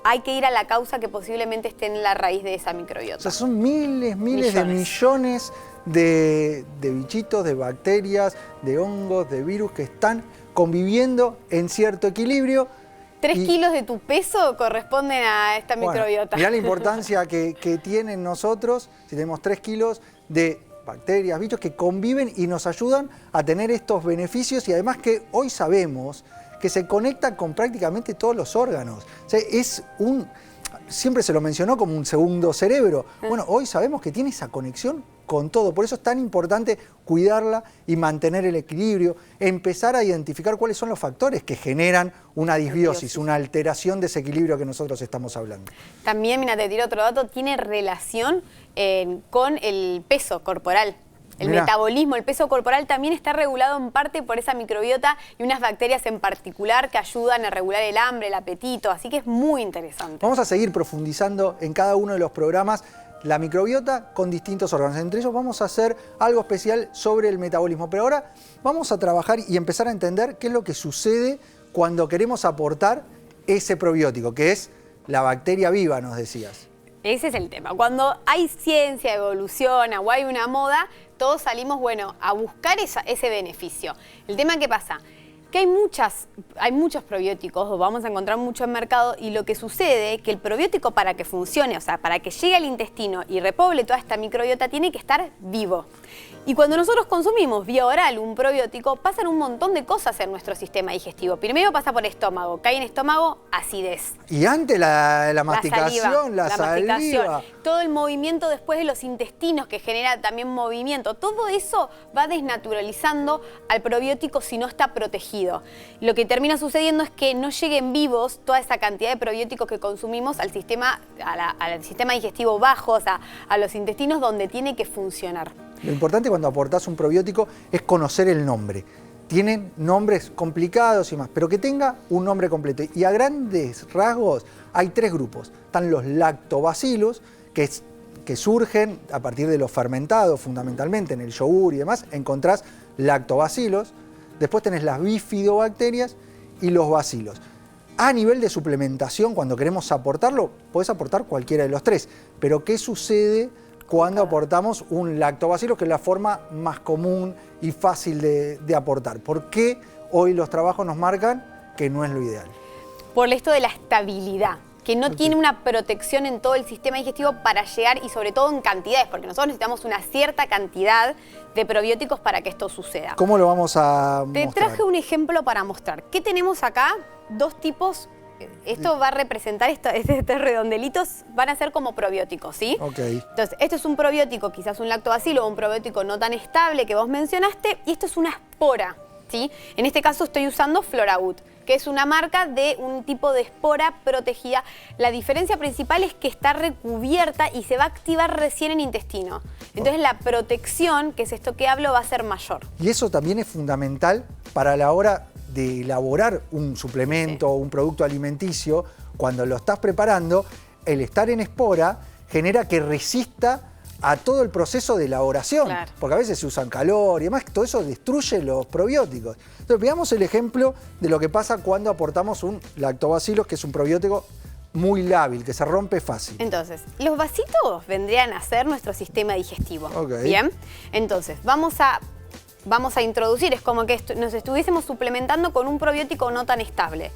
hay que ir a la causa que posiblemente esté en la raíz de esa microbiota. O sea, son miles de millones de bichitos, de bacterias, de hongos, de virus que están conviviendo en cierto equilibrio. 3 kilos de tu peso corresponden a esta microbiota. Mirá la importancia que tienen nosotros, si tenemos 3 kilos de bacterias, bichos que conviven y nos ayudan a tener estos beneficios, y además que hoy sabemos que se conecta con prácticamente todos los órganos. O sea, siempre se lo mencionó como un segundo cerebro. Bueno, hoy sabemos que tiene esa conexión con todo. Por eso es tan importante cuidarla y mantener el equilibrio, empezar a identificar cuáles son los factores que generan una disbiosis, una alteración de ese equilibrio que nosotros estamos hablando. También, mira, te tiro otro dato, tiene relación con el peso corporal. El metabolismo, el peso corporal también está regulado en parte por esa microbiota y unas bacterias en particular que ayudan a regular el hambre, el apetito, así que es muy interesante. Vamos a seguir profundizando en cada uno de los programas la microbiota con distintos órganos. Entre ellos vamos a hacer algo especial sobre el metabolismo, pero ahora vamos a trabajar y empezar a entender qué es lo que sucede cuando queremos aportar ese probiótico, que es la bacteria viva, nos decías. Ese es el tema. Cuando hay ciencia, evolución o hay una moda, todos salimos, bueno, a buscar ese beneficio. El tema que pasa, que hay muchos probióticos, o vamos a encontrar mucho en mercado, y lo que sucede es que el probiótico, para que funcione, o sea, para que llegue al intestino y repoble toda esta microbiota, tiene que estar vivo. Y cuando nosotros consumimos vía oral un probiótico, pasan un montón de cosas en nuestro sistema digestivo. Primero pasa por el estómago, cae en estómago, acidez. Y antes la masticación, la saliva. Todo el movimiento después de los intestinos que genera también movimiento. Todo eso va desnaturalizando al probiótico si no está protegido. Lo que termina sucediendo es que no lleguen vivos toda esa cantidad de probióticos que consumimos al sistema, al sistema digestivo bajo, o sea, a los intestinos donde tiene que funcionar. Lo importante cuando aportás un probiótico es conocer el nombre. Tienen nombres complicados y más, pero que tenga un nombre completo. Y a grandes rasgos hay 3 grupos. Están los lactobacillus, que surgen a partir de los fermentados, fundamentalmente en el yogur y demás. Encontrás lactobacillus. Después tenés las bifidobacterias y los bacilos. A nivel de suplementación, cuando queremos aportarlo, podés aportar cualquiera de los 3. Pero ¿qué sucede cuando aportamos un lactobacillus, que es la forma más común y fácil de aportar? ¿Por qué hoy los trabajos nos marcan que no es lo ideal? Por esto de la estabilidad, que no tiene una protección en todo el sistema digestivo para llegar, y sobre todo en cantidades, porque nosotros necesitamos una cierta cantidad de probióticos para que esto suceda. ¿Cómo lo vamos a mostrar? Te traje un ejemplo para mostrar. ¿Qué tenemos acá? 2 tipos. Esto va a representar, estos redondelitos van a ser como probióticos, ¿sí? Ok. Entonces, esto es un probiótico, quizás un lactobacilo o un probiótico no tan estable que vos mencionaste, y esto es una espora, ¿sí? En este caso estoy usando Floraut, que es una marca de un tipo de espora protegida. La diferencia principal es que está recubierta y se va a activar recién en intestino. Entonces la protección, que es esto que hablo, va a ser mayor. Y eso también es fundamental para la hora de elaborar un suplemento o un producto alimenticio. Cuando lo estás preparando, el estar en espora genera que resista a todo el proceso de elaboración, claro, porque a veces se usan calor y demás, todo eso destruye los probióticos. Entonces veamos el ejemplo de lo que pasa cuando aportamos un lactobacillus, que es un probiótico muy lábil, que se rompe fácil. Entonces, los vasitos vendrían a ser nuestro sistema digestivo. Okay. Bien, entonces vamos a introducir, es como que nos estuviésemos suplementando con un probiótico no tan estable.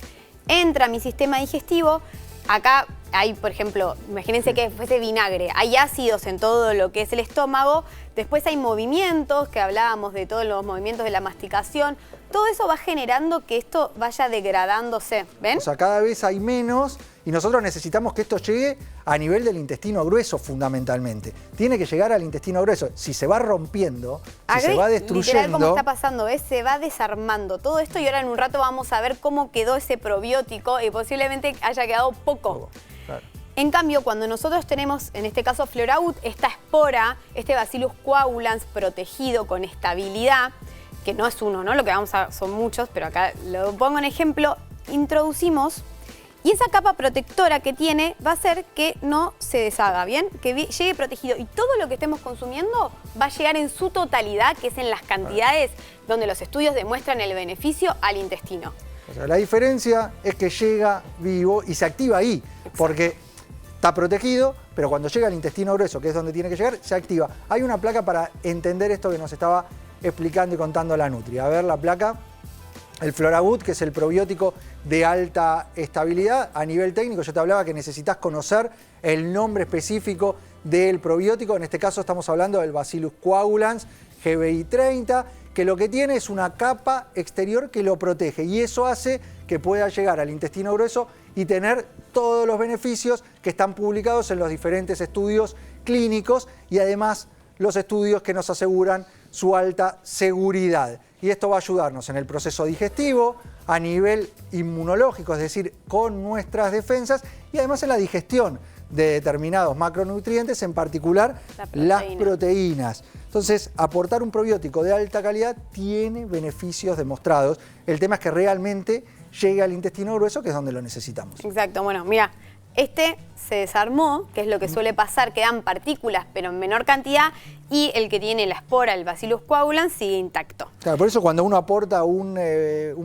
Entra a mi sistema digestivo, acá hay, por ejemplo, imagínense que fuese vinagre, hay ácidos en todo lo que es el estómago, después hay movimientos, que hablábamos de todos los movimientos de la masticación, todo eso va generando que esto vaya degradándose, ¿ven? O sea, cada vez hay menos y nosotros necesitamos que esto llegue a nivel del intestino grueso fundamentalmente. Tiene que llegar al intestino grueso. Si se va rompiendo, si se va destruyendo... Literal, como está pasando, ¿ves? Se va desarmando todo esto, y ahora en un rato vamos a ver cómo quedó ese probiótico y posiblemente haya quedado poco. Claro. En cambio, cuando nosotros tenemos, en este caso Floraut, esta espora, este Bacillus coagulans protegido con estabilidad, que no es uno, ¿no? Lo que vamos a son muchos, pero acá lo pongo en ejemplo, introducimos, y esa capa protectora que tiene va a hacer que no se deshaga, ¿bien? Que llegue protegido, y todo lo que estemos consumiendo va a llegar en su totalidad, que es en las cantidades donde los estudios demuestran el beneficio al intestino. O sea, la diferencia es que llega vivo y se activa ahí, porque está protegido, pero cuando llega al intestino grueso, que es donde tiene que llegar, se activa. Hay una placa para entender esto que nos estaba explicando y contando la Nutri. A ver la placa. El Floragut, que es el probiótico de alta estabilidad. A nivel técnico, yo te hablaba que necesitas conocer el nombre específico del probiótico. En este caso estamos hablando del Bacillus coagulans GBI 30, que lo que tiene es una capa exterior que lo protege. Y eso hace que pueda llegar al intestino grueso y tener todos los beneficios que están publicados en los diferentes estudios clínicos y además los estudios que nos aseguran su alta seguridad. Y esto va a ayudarnos en el proceso digestivo, a nivel inmunológico, es decir, con nuestras defensas y además en la digestión de determinados macronutrientes, en particular las proteínas. Entonces, aportar un probiótico de alta calidad tiene beneficios demostrados. El tema es que realmente llegue al intestino grueso, que es donde lo necesitamos. Exacto, bueno, mira, este se desarmó, que es lo que suele pasar, quedan partículas, pero en menor cantidad, y el que tiene la espora, el Bacillus coagulans, sigue intacto. Claro, por eso cuando uno aporta un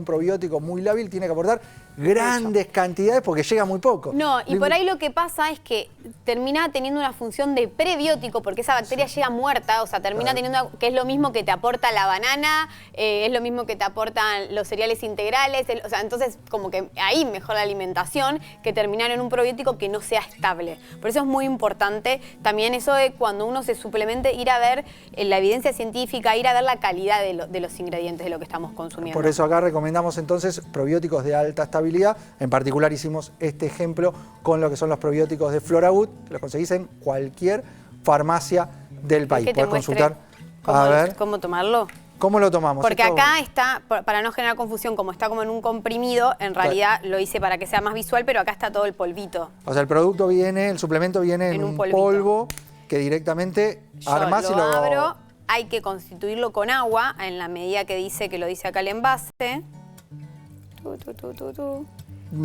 probiótico muy lábil, tiene que aportar grandes cantidades porque llega muy poco. No, y por ahí lo que pasa es que termina teniendo una función de prebiótico porque esa bacteria llega muerta, o sea, termina teniendo, que es lo mismo que te aporta la banana, es lo mismo que te aportan los cereales integrales, o sea, entonces como que ahí mejor la alimentación que terminar en un probiótico que no sea estable. Por eso es muy importante también eso de cuando uno se suplemente, ir a ver la evidencia científica, ir a ver la calidad de los ingredientes de lo que estamos consumiendo. Por eso acá recomendamos entonces probióticos de alta estabilidad. En particular hicimos este ejemplo con lo que son los probióticos de Floragut, que los conseguís en cualquier farmacia del país. Que te Podés consultar. A ver. ¿Cómo tomarlo? ¿Cómo lo tomamos? Porque acá está, para no generar confusión, como está como en un comprimido, en realidad lo hice para que sea más visual, pero acá está todo el polvito. O sea, el producto viene, el suplemento viene en un polvo que directamente armás y lo abro. Hay que constituirlo con agua en la medida que dice, que lo dice acá el envase.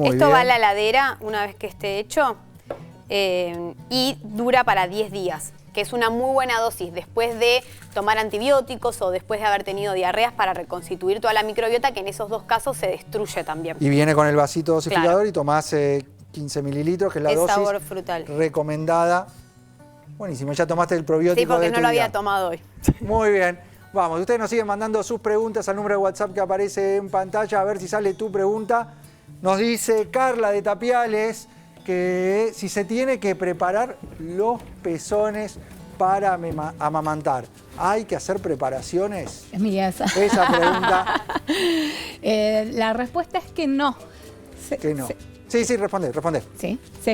Esto va a la heladera una vez que esté hecho y dura para 10 días, que es una muy buena dosis después de tomar antibióticos o después de haber tenido diarreas para reconstituir toda la microbiota, que en esos dos casos se destruye también. Y viene con el vasito dosificador y tomás 15 mililitros, que es la dosis sabor frutal recomendada. Buenísimo, ya tomaste el probiótico. Sí, porque de no lo había tomado hoy. Muy bien. Vamos, ustedes nos siguen mandando sus preguntas al número de WhatsApp que aparece en pantalla, a ver si sale tu pregunta. Nos dice Carla de Tapiales que si se tiene que preparar los pezones para amamantar, ¿hay que hacer preparaciones? Es mi esa. Esa pregunta. La respuesta es que no. Sí, responde. Sí, se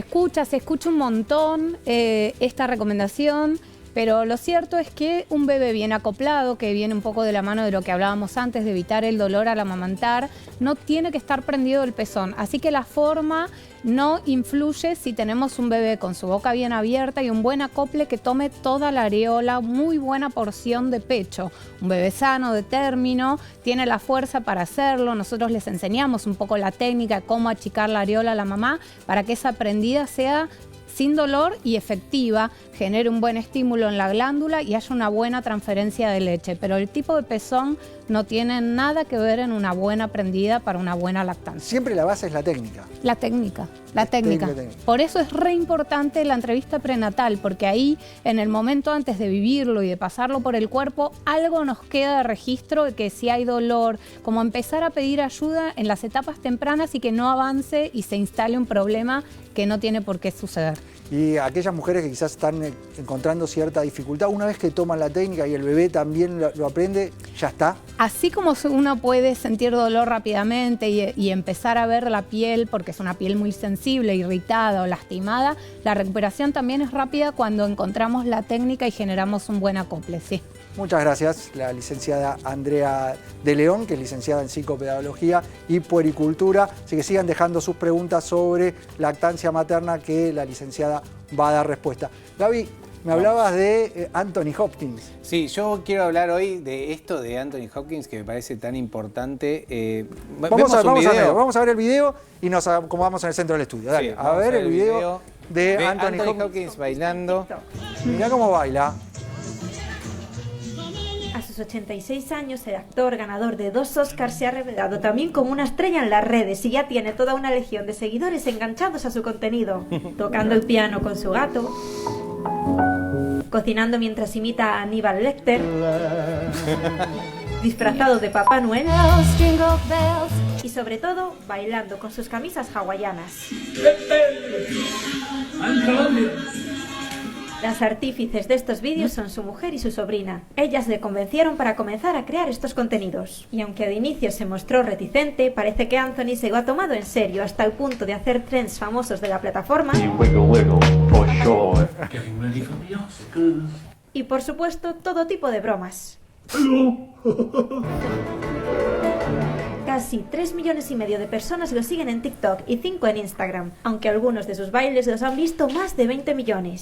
escucha un montón esta recomendación. Pero lo cierto es que un bebé bien acoplado, que viene un poco de la mano de lo que hablábamos antes, de evitar el dolor al amamantar, no tiene que estar prendido el pezón. Así que la forma no influye si tenemos un bebé con su boca bien abierta y un buen acople que tome toda la areola, muy buena porción de pecho. Un bebé sano, de término, tiene la fuerza para hacerlo. Nosotros les enseñamos un poco la técnica de cómo achicar la areola a la mamá para que esa prendida sea sin dolor y efectiva, genere un buen estímulo en la glándula y haya una buena transferencia de leche. Pero el tipo de pezón no tiene nada que ver en una buena prendida para una buena lactancia. Siempre la base es la técnica. La técnica. Por eso es re importante la entrevista prenatal, porque ahí, en el momento antes de vivirlo y de pasarlo por el cuerpo, algo nos queda de registro de que si hay dolor, como empezar a pedir ayuda en las etapas tempranas y que no avance y se instale un problema que no tiene por qué suceder. Y aquellas mujeres que quizás están encontrando cierta dificultad, una vez que toman la técnica y el bebé también lo aprende, ya está. Así como uno puede sentir dolor rápidamente y empezar a ver la piel, porque es una piel muy sensible, irritada o lastimada, la recuperación también es rápida cuando encontramos la técnica y generamos un buen acople, sí. Muchas gracias, la licenciada Andrea de León, que es licenciada en Psicopedagogía y Puericultura. Así que sigan dejando sus preguntas sobre lactancia materna, que la licenciada va a dar respuesta. Gaby, me hablabas de Anthony Hopkins. Sí, yo quiero hablar hoy de esto de Anthony Hopkins, que me parece tan importante. Vamos a ver el video y nos acomodamos en el centro del estudio. Dale, sí, a ver el video de Anthony Hopkins bailando. Mirá cómo baila. A sus 86 años, el actor ganador de 2 Oscars se ha revelado también como una estrella en las redes y ya tiene toda una legión de seguidores enganchados a su contenido, tocando el piano con su gato, cocinando mientras imita a Aníbal Lecter, disfrazado de Papá Noel y sobre todo bailando con sus camisas hawaianas. Las artífices de estos vídeos son su mujer y su sobrina. Ellas le convencieron para comenzar a crear estos contenidos. Y aunque de inicio se mostró reticente, parece que Anthony se lo ha tomado en serio hasta el punto de hacer trends famosos de la plataforma. Y por supuesto, todo tipo de bromas. Casi 3,5 millones de personas lo siguen en TikTok y 5 en Instagram, aunque algunos de sus bailes los han visto más de 20 millones.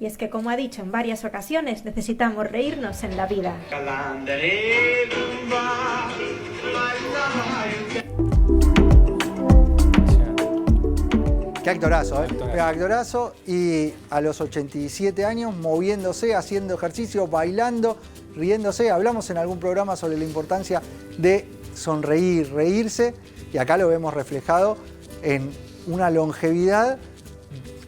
Y es que, como ha dicho en varias ocasiones, necesitamos reírnos en la vida. Qué actorazo, ¿eh? Actorazo, y a los 87 años moviéndose, haciendo ejercicio, bailando, riéndose. Hablamos en algún programa sobre la importancia de sonreír, reírse, y acá lo vemos reflejado en una longevidad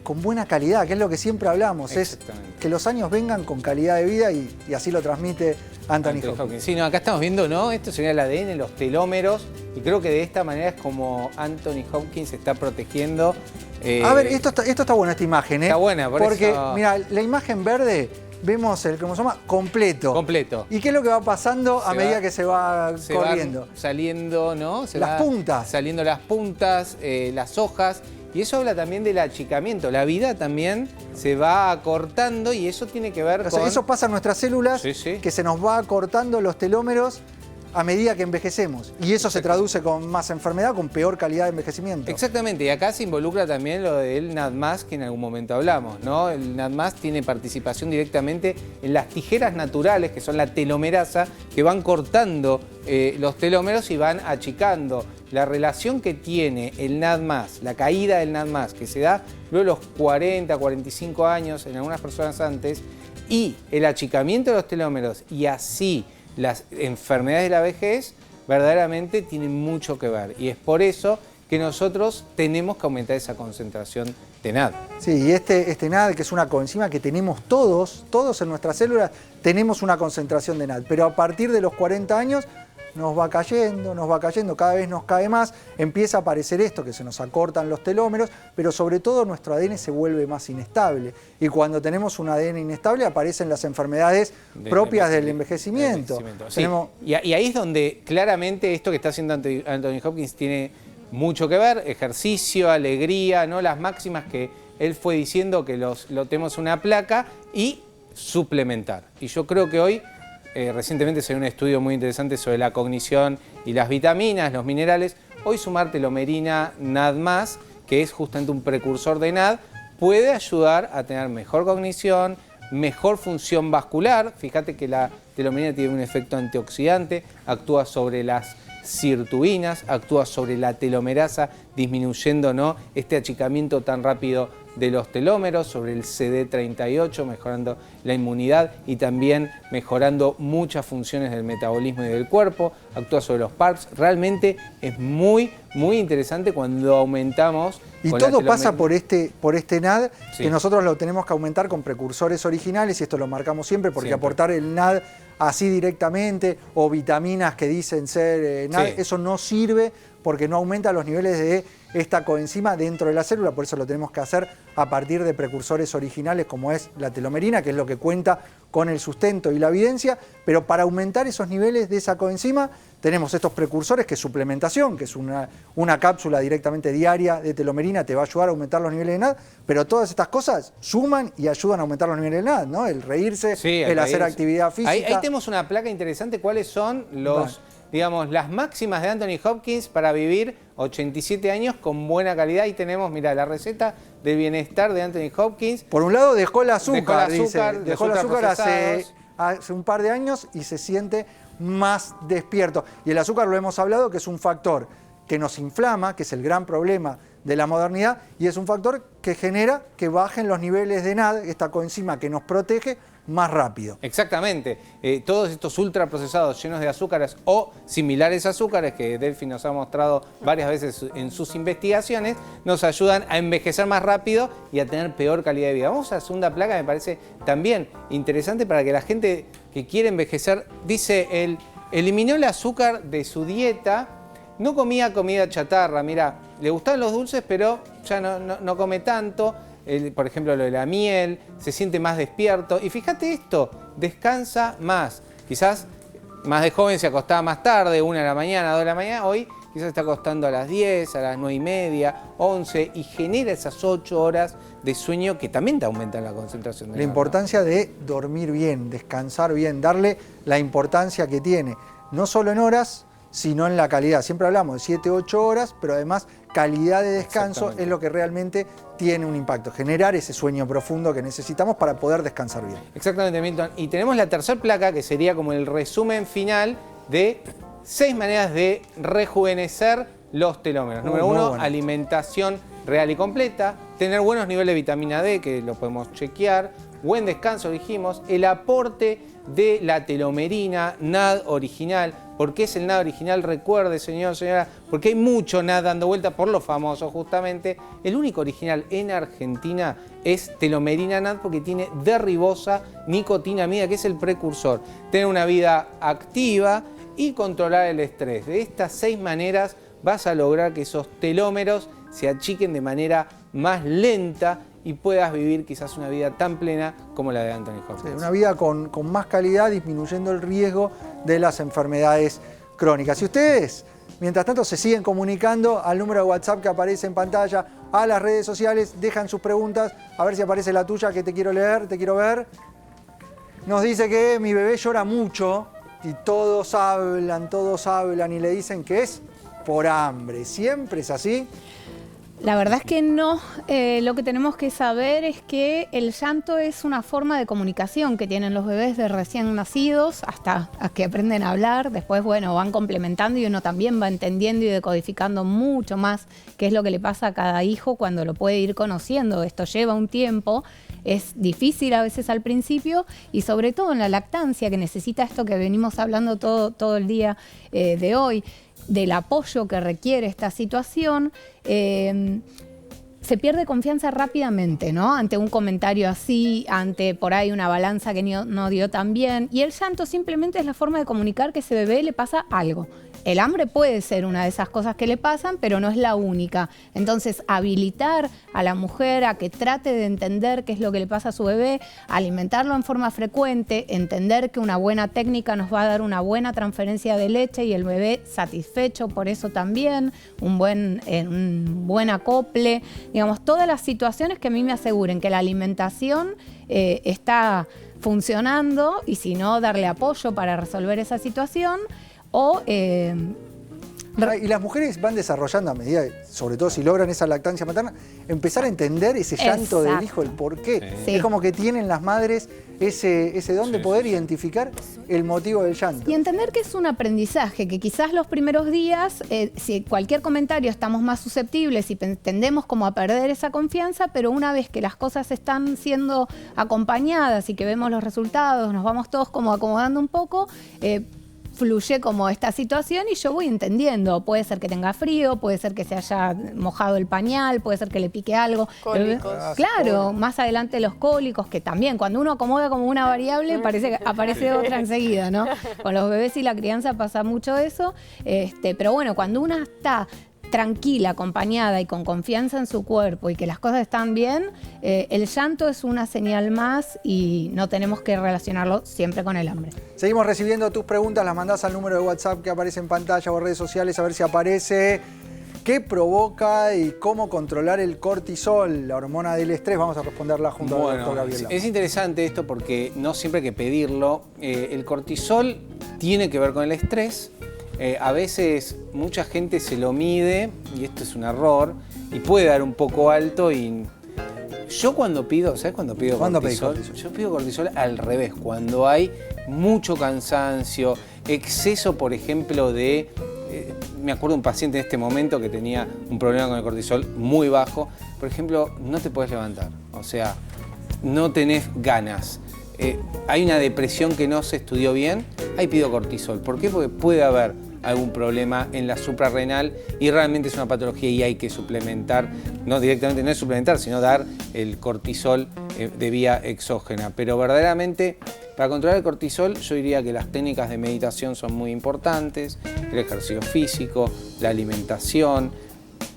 con buena calidad, que es lo que siempre hablamos, es que los años vengan con calidad de vida y así lo transmite Anthony Hopkins. Sí, no, acá estamos viendo, ¿no? Esto sería el ADN, los telómeros, y creo que de esta manera es como Anthony Hopkins se está protegiendo. A ver, esto está bueno, esta imagen, ¿eh? Está buena, porque, eso... mira, la imagen verde, vemos el cromosoma completo. Completo. ¿Y qué es lo que va pasando a medida que se va corriendo? Saliendo, ¿no? Las puntas. Saliendo las puntas, las hojas. Y eso habla también del achicamiento. La vida también se va acortando y eso tiene que ver con... Eso pasa en nuestras células, sí. que se nos va acortando los telómeros a medida que envejecemos. Y eso se traduce con más enfermedad, con peor calidad de envejecimiento. Exactamente, y acá se involucra también lo del NADMAS, que en algún momento hablamos, ¿no? El NADMAS tiene participación directamente en las tijeras naturales, que son la telomerasa, que van cortando los telómeros y van achicando. La relación que tiene el NADMAS, la caída del NADMAS, que se da luego de los 40, 45 años, en algunas personas antes, y el achicamiento de los telómeros, y así las enfermedades de la vejez, verdaderamente tienen mucho que ver. Y es por eso que nosotros tenemos que aumentar esa concentración de NAD. Sí, y este NAD, que es una coenzima que tenemos todos en nuestras células, tenemos una concentración de NAD. Pero a partir de los 40 años nos va cayendo, cada vez nos cae más, empieza a aparecer esto, que se nos acortan los telómeros, pero sobre todo nuestro ADN se vuelve más inestable. Y cuando tenemos un ADN inestable aparecen las enfermedades propias del envejecimiento. Sí. Y ahí es donde claramente esto que está haciendo Anthony Hopkins tiene mucho que ver, ejercicio, alegría, ¿no? Las máximas que él fue diciendo que lo tenemos una placa y suplementar. Y yo creo que hoy... recientemente salió un estudio muy interesante sobre la cognición y las vitaminas, los minerales. Hoy sumar telomerina NAD+, que es justamente un precursor de NAD, puede ayudar a tener mejor cognición, mejor función vascular. Fíjate que la telomerina tiene un efecto antioxidante, actúa sobre las sirtuinas, actúa sobre la telomerasa, disminuyendo, ¿no?, este achicamiento tan rápido de los telómeros, sobre el CD38, mejorando la inmunidad y también mejorando muchas funciones del metabolismo y del cuerpo, actúa sobre los PARPs. Realmente es muy, muy interesante cuando aumentamos... Y todo pasa por este NAD, sí, que nosotros lo tenemos que aumentar con precursores originales, y esto lo marcamos siempre, porque aportar el NAD así directamente, o vitaminas que dicen ser NAD, eso no sirve porque no aumenta los niveles de esta coenzima dentro de la célula. Por eso lo tenemos que hacer a partir de precursores originales como es la telomerina, que es lo que cuenta con el sustento y la evidencia. Pero para aumentar esos niveles de esa coenzima tenemos estos precursores, que es suplementación, que es una cápsula directamente diaria de telomerina, te va a ayudar a aumentar los niveles de NAD, pero todas estas cosas suman y ayudan a aumentar los niveles de NAD, ¿no? El reírse, el hacer actividad física. Ahí tenemos una placa interesante. ¿Cuáles son digamos, las máximas de Anthony Hopkins para vivir 87 años con buena calidad? Y tenemos, mira, la receta del bienestar de Anthony Hopkins. Por un lado dejó el azúcar, dejó el azúcar hace un par de años y se siente más despierto. Y el azúcar, lo hemos hablado, que es un factor que nos inflama, que es el gran problema de la modernidad y es un factor que genera que bajen los niveles de NAD, esta coenzima que nos protege, más rápido. Exactamente. Todos estos ultraprocesados llenos de azúcares o similares a azúcares que Delphi nos ha mostrado varias veces en sus investigaciones, nos ayudan a envejecer más rápido y a tener peor calidad de vida. Vamos a la segunda placa, me parece también interesante para que la gente que quiere envejecer, dice él, eliminó el azúcar de su dieta, no comía comida chatarra, mira, le gustaban los dulces, pero ya no come tanto. Por ejemplo, lo de la miel, se siente más despierto. Y fíjate esto, descansa más. Quizás más de joven se acostaba más tarde, 1 de la mañana, 2 de la mañana. Hoy quizás se está acostando a las 10, a las 9:30, 11 y genera esas 8 horas de sueño que también te aumentan la concentración. La importancia de dormir bien, descansar bien, darle la importancia que tiene, no solo en horas, sino en la calidad. Siempre hablamos de 7, 8 horas, pero además calidad de descanso es lo que realmente tiene un impacto. Generar ese sueño profundo que necesitamos para poder descansar bien. Exactamente, Milton. Y tenemos la tercera placa, que sería como el resumen final de 6 maneras de rejuvenecer los telómeros. Número 1, alimentación real y completa, tener buenos niveles de vitamina D, que lo podemos chequear, buen descanso, dijimos, el aporte de la telomerina, NAD original. ¿Por qué es el NAD original? Recuerde, señor, señora, porque hay mucho NAD dando vuelta por lo famoso, justamente. El único original en Argentina es telomerina NAD porque tiene D-ribosa nicotinamida, que es el precursor. Tener una vida activa y controlar el estrés. De estas 6 maneras vas a lograr que esos telómeros se achiquen de manera más lenta y puedas vivir quizás una vida tan plena como la de Anthony Hopkins. Sí, una vida con más calidad, disminuyendo el riesgo de las enfermedades crónicas. Si ustedes, mientras tanto, se siguen comunicando al número de WhatsApp que aparece en pantalla, a las redes sociales, dejan sus preguntas, a ver si aparece la tuya, que te quiero leer, te quiero ver. Nos dice que mi bebé llora mucho y todos hablan y le dicen que es por hambre. ¿Siempre es así? La verdad es que no. Lo que tenemos que saber es que el llanto es una forma de comunicación que tienen los bebés de recién nacidos hasta que aprenden a hablar. Después, bueno, van complementando y uno también va entendiendo y decodificando mucho más qué es lo que le pasa a cada hijo cuando lo puede ir conociendo. Esto lleva un tiempo, es difícil a veces al principio y sobre todo en la lactancia, que necesita esto que venimos hablando todo el día de hoy, del apoyo que requiere esta situación, se pierde confianza rápidamente, ¿no? Ante un comentario así, ante por ahí una balanza que no dio tan bien. Y el llanto simplemente es la forma de comunicar que a ese bebé le pasa algo. El hambre puede ser una de esas cosas que le pasan, pero no es la única. Entonces, habilitar a la mujer a que trate de entender qué es lo que le pasa a su bebé, alimentarlo en forma frecuente, entender que una buena técnica nos va a dar una buena transferencia de leche y el bebé satisfecho por eso también, un buen acople, digamos, todas las situaciones que a mí me aseguren que la alimentación está funcionando y si no, darle apoyo para resolver esa situación. Y las mujeres van desarrollando a medida, sobre todo si logran esa lactancia materna, empezar a entender ese llanto del hijo, el porqué. Sí. Es como que tienen las madres ese don de poder identificar el motivo del llanto. Y entender que es un aprendizaje, que quizás los primeros días, si cualquier comentario estamos más susceptibles y tendemos como a perder esa confianza, pero una vez que las cosas están siendo acompañadas y que vemos los resultados, nos vamos todos como acomodando un poco, fluye como esta situación y yo voy entendiendo. Puede ser que tenga frío, puede ser que se haya mojado el pañal, puede ser que le pique algo. Cólicos. Claro, más adelante los cólicos, que también cuando uno acomoda como una variable parece que aparece otra enseguida, ¿no? Con los bebés y la crianza pasa mucho eso. Pero bueno, cuando una está tranquila, acompañada y con confianza en su cuerpo y que las cosas están bien, el llanto es una señal más y no tenemos que relacionarlo siempre con el hambre. Seguimos recibiendo tus preguntas, las mandás al número de WhatsApp que aparece en pantalla o redes sociales, a ver si aparece. ¿Qué provoca y cómo controlar el cortisol, la hormona del estrés? Vamos a responderla junto al doctor Gabriela. Es interesante esto porque no siempre hay que pedirlo. El cortisol tiene que ver con el estrés. A veces mucha gente se lo mide, y esto es un error, y puede dar un poco alto. Y yo cuando pido, ¿sabes cuándo pido cortisol? Yo pido cortisol al revés, cuando hay mucho cansancio, exceso, por ejemplo, de... me acuerdo de un paciente en este momento que tenía un problema con el cortisol muy bajo. Por ejemplo, no te podés levantar, o sea, no tenés ganas. Hay una depresión que no se estudió bien, ahí pido cortisol. ¿Por qué? Porque puede haber algún problema en la suprarrenal y realmente es una patología y hay que suplementar, no directamente no es suplementar, sino dar el cortisol de vía exógena. Pero verdaderamente, para controlar el cortisol, yo diría que las técnicas de meditación son muy importantes, el ejercicio físico, la alimentación,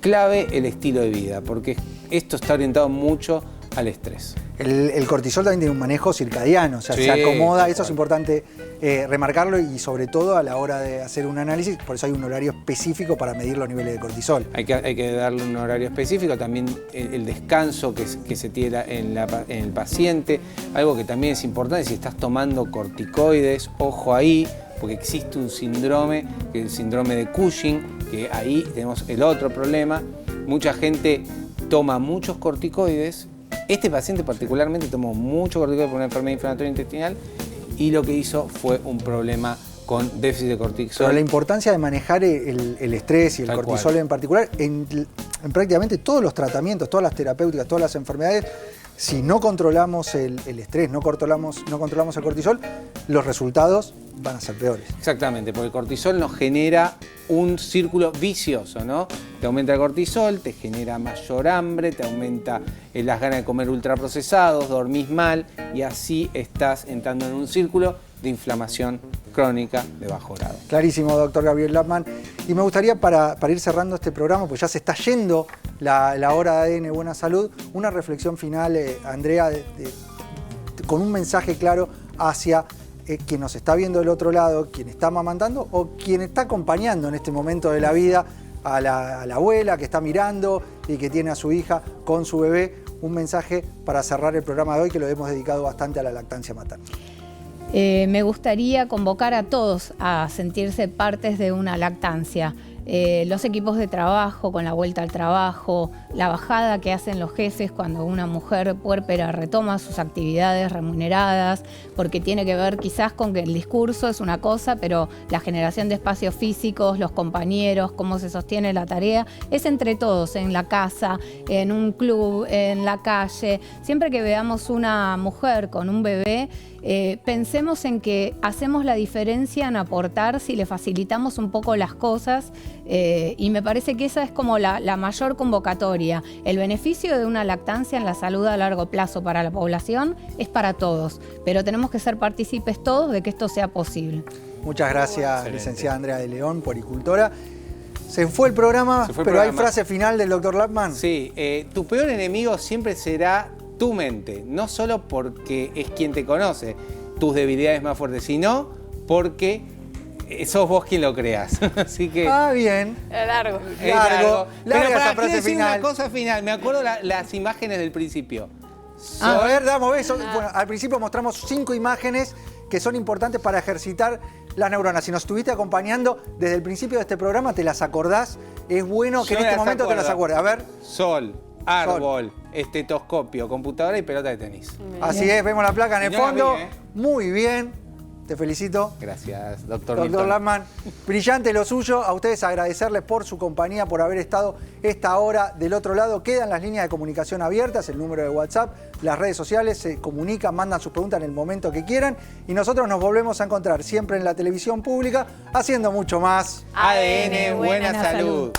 clave el estilo de vida, porque esto está orientado mucho al estrés. El cortisol también tiene un manejo circadiano, o sea, Sí, se acomoda, eso cual. es importante remarcarlo y sobre todo a la hora de hacer un análisis, por eso hay un horario específico para medir los niveles de cortisol. Hay que darle un horario específico, también el descanso que se tiene en el paciente, algo que también es importante, si estás tomando corticoides, ojo ahí, porque existe un síndrome, que es el síndrome de Cushing, que ahí tenemos el otro problema. Mucha gente toma muchos corticoides. Este paciente particularmente tomó mucho corticoides por una enfermedad inflamatoria intestinal y lo que hizo fue un problema con déficit de cortisol. Pero la importancia de manejar el estrés y el Tal cortisol cual. en particular en prácticamente todos los tratamientos, todas las terapéuticas, todas las enfermedades, si no controlamos el estrés, no controlamos el cortisol, los resultados van a ser peores. Exactamente, porque el cortisol nos genera un círculo vicioso, ¿no? Te aumenta el cortisol, te genera mayor hambre, te aumenta las ganas de comer ultraprocesados, dormís mal y así estás entrando en un círculo de inflamación crónica de bajo grado. Clarísimo, doctor Gabriel Lapman. Y me gustaría, para ir cerrando este programa, pues ya se está yendo la hora de ADN Buena Salud, una reflexión final, Andrea, con un mensaje claro hacia quien nos está viendo del otro lado, quien está amamantando o quien está acompañando en este momento de la vida a la abuela que está mirando y que tiene a su hija con su bebé. Un mensaje para cerrar el programa de hoy, que lo hemos dedicado bastante a la lactancia materna. Me gustaría convocar a todos a sentirse partes de una lactancia. Los equipos de trabajo, con la vuelta al trabajo, la bajada que hacen los jefes cuando una mujer puérpera retoma sus actividades remuneradas, porque tiene que ver quizás con que el discurso es una cosa, pero la generación de espacios físicos, los compañeros, cómo se sostiene la tarea, es entre todos, en la casa, en un club, en la calle. Siempre que veamos una mujer con un bebé, pensemos en que hacemos la diferencia en aportar si le facilitamos un poco las cosas, y me parece que esa es como la mayor convocatoria. El beneficio de una lactancia en la salud a largo plazo para la población es para todos, pero tenemos que ser partícipes todos de que esto sea posible. Muchas gracias, Excelente. licenciada Andrea de León, puericultora. Se fue el programa, pero hay frase final del doctor Lapman. Sí, tu peor enemigo siempre será tu mente, no solo porque es quien te conoce, tus debilidades más fuertes, sino porque sos vos quien lo creas. Así que Ah, bien. Era largo. es larga Pero esa para frase decir final. una cosa final, me acuerdo las imágenes del principio. A ver, damos besos. Bueno, al principio mostramos 5 imágenes que son importantes para ejercitar las neuronas. Si nos estuviste acompañando desde el principio de este programa, ¿te las acordás? Es bueno que Yo en este las momento te las acuerdo. acuerdes. A ver, Sol, árbol, estetoscopio, computadora y pelota de tenis. así es, vemos la placa en el Y no la fondo. vi, Muy bien. Te felicito. Gracias, doctor Doctor Milton. Lapman, brillante lo suyo. A ustedes agradecerles por su compañía, por haber estado esta hora del otro lado. Quedan las líneas de comunicación abiertas, el número de WhatsApp, las redes sociales, se comunican, mandan sus preguntas en el momento que quieran. Y nosotros nos volvemos a encontrar siempre en la televisión pública, haciendo mucho más. ADN, buena salud.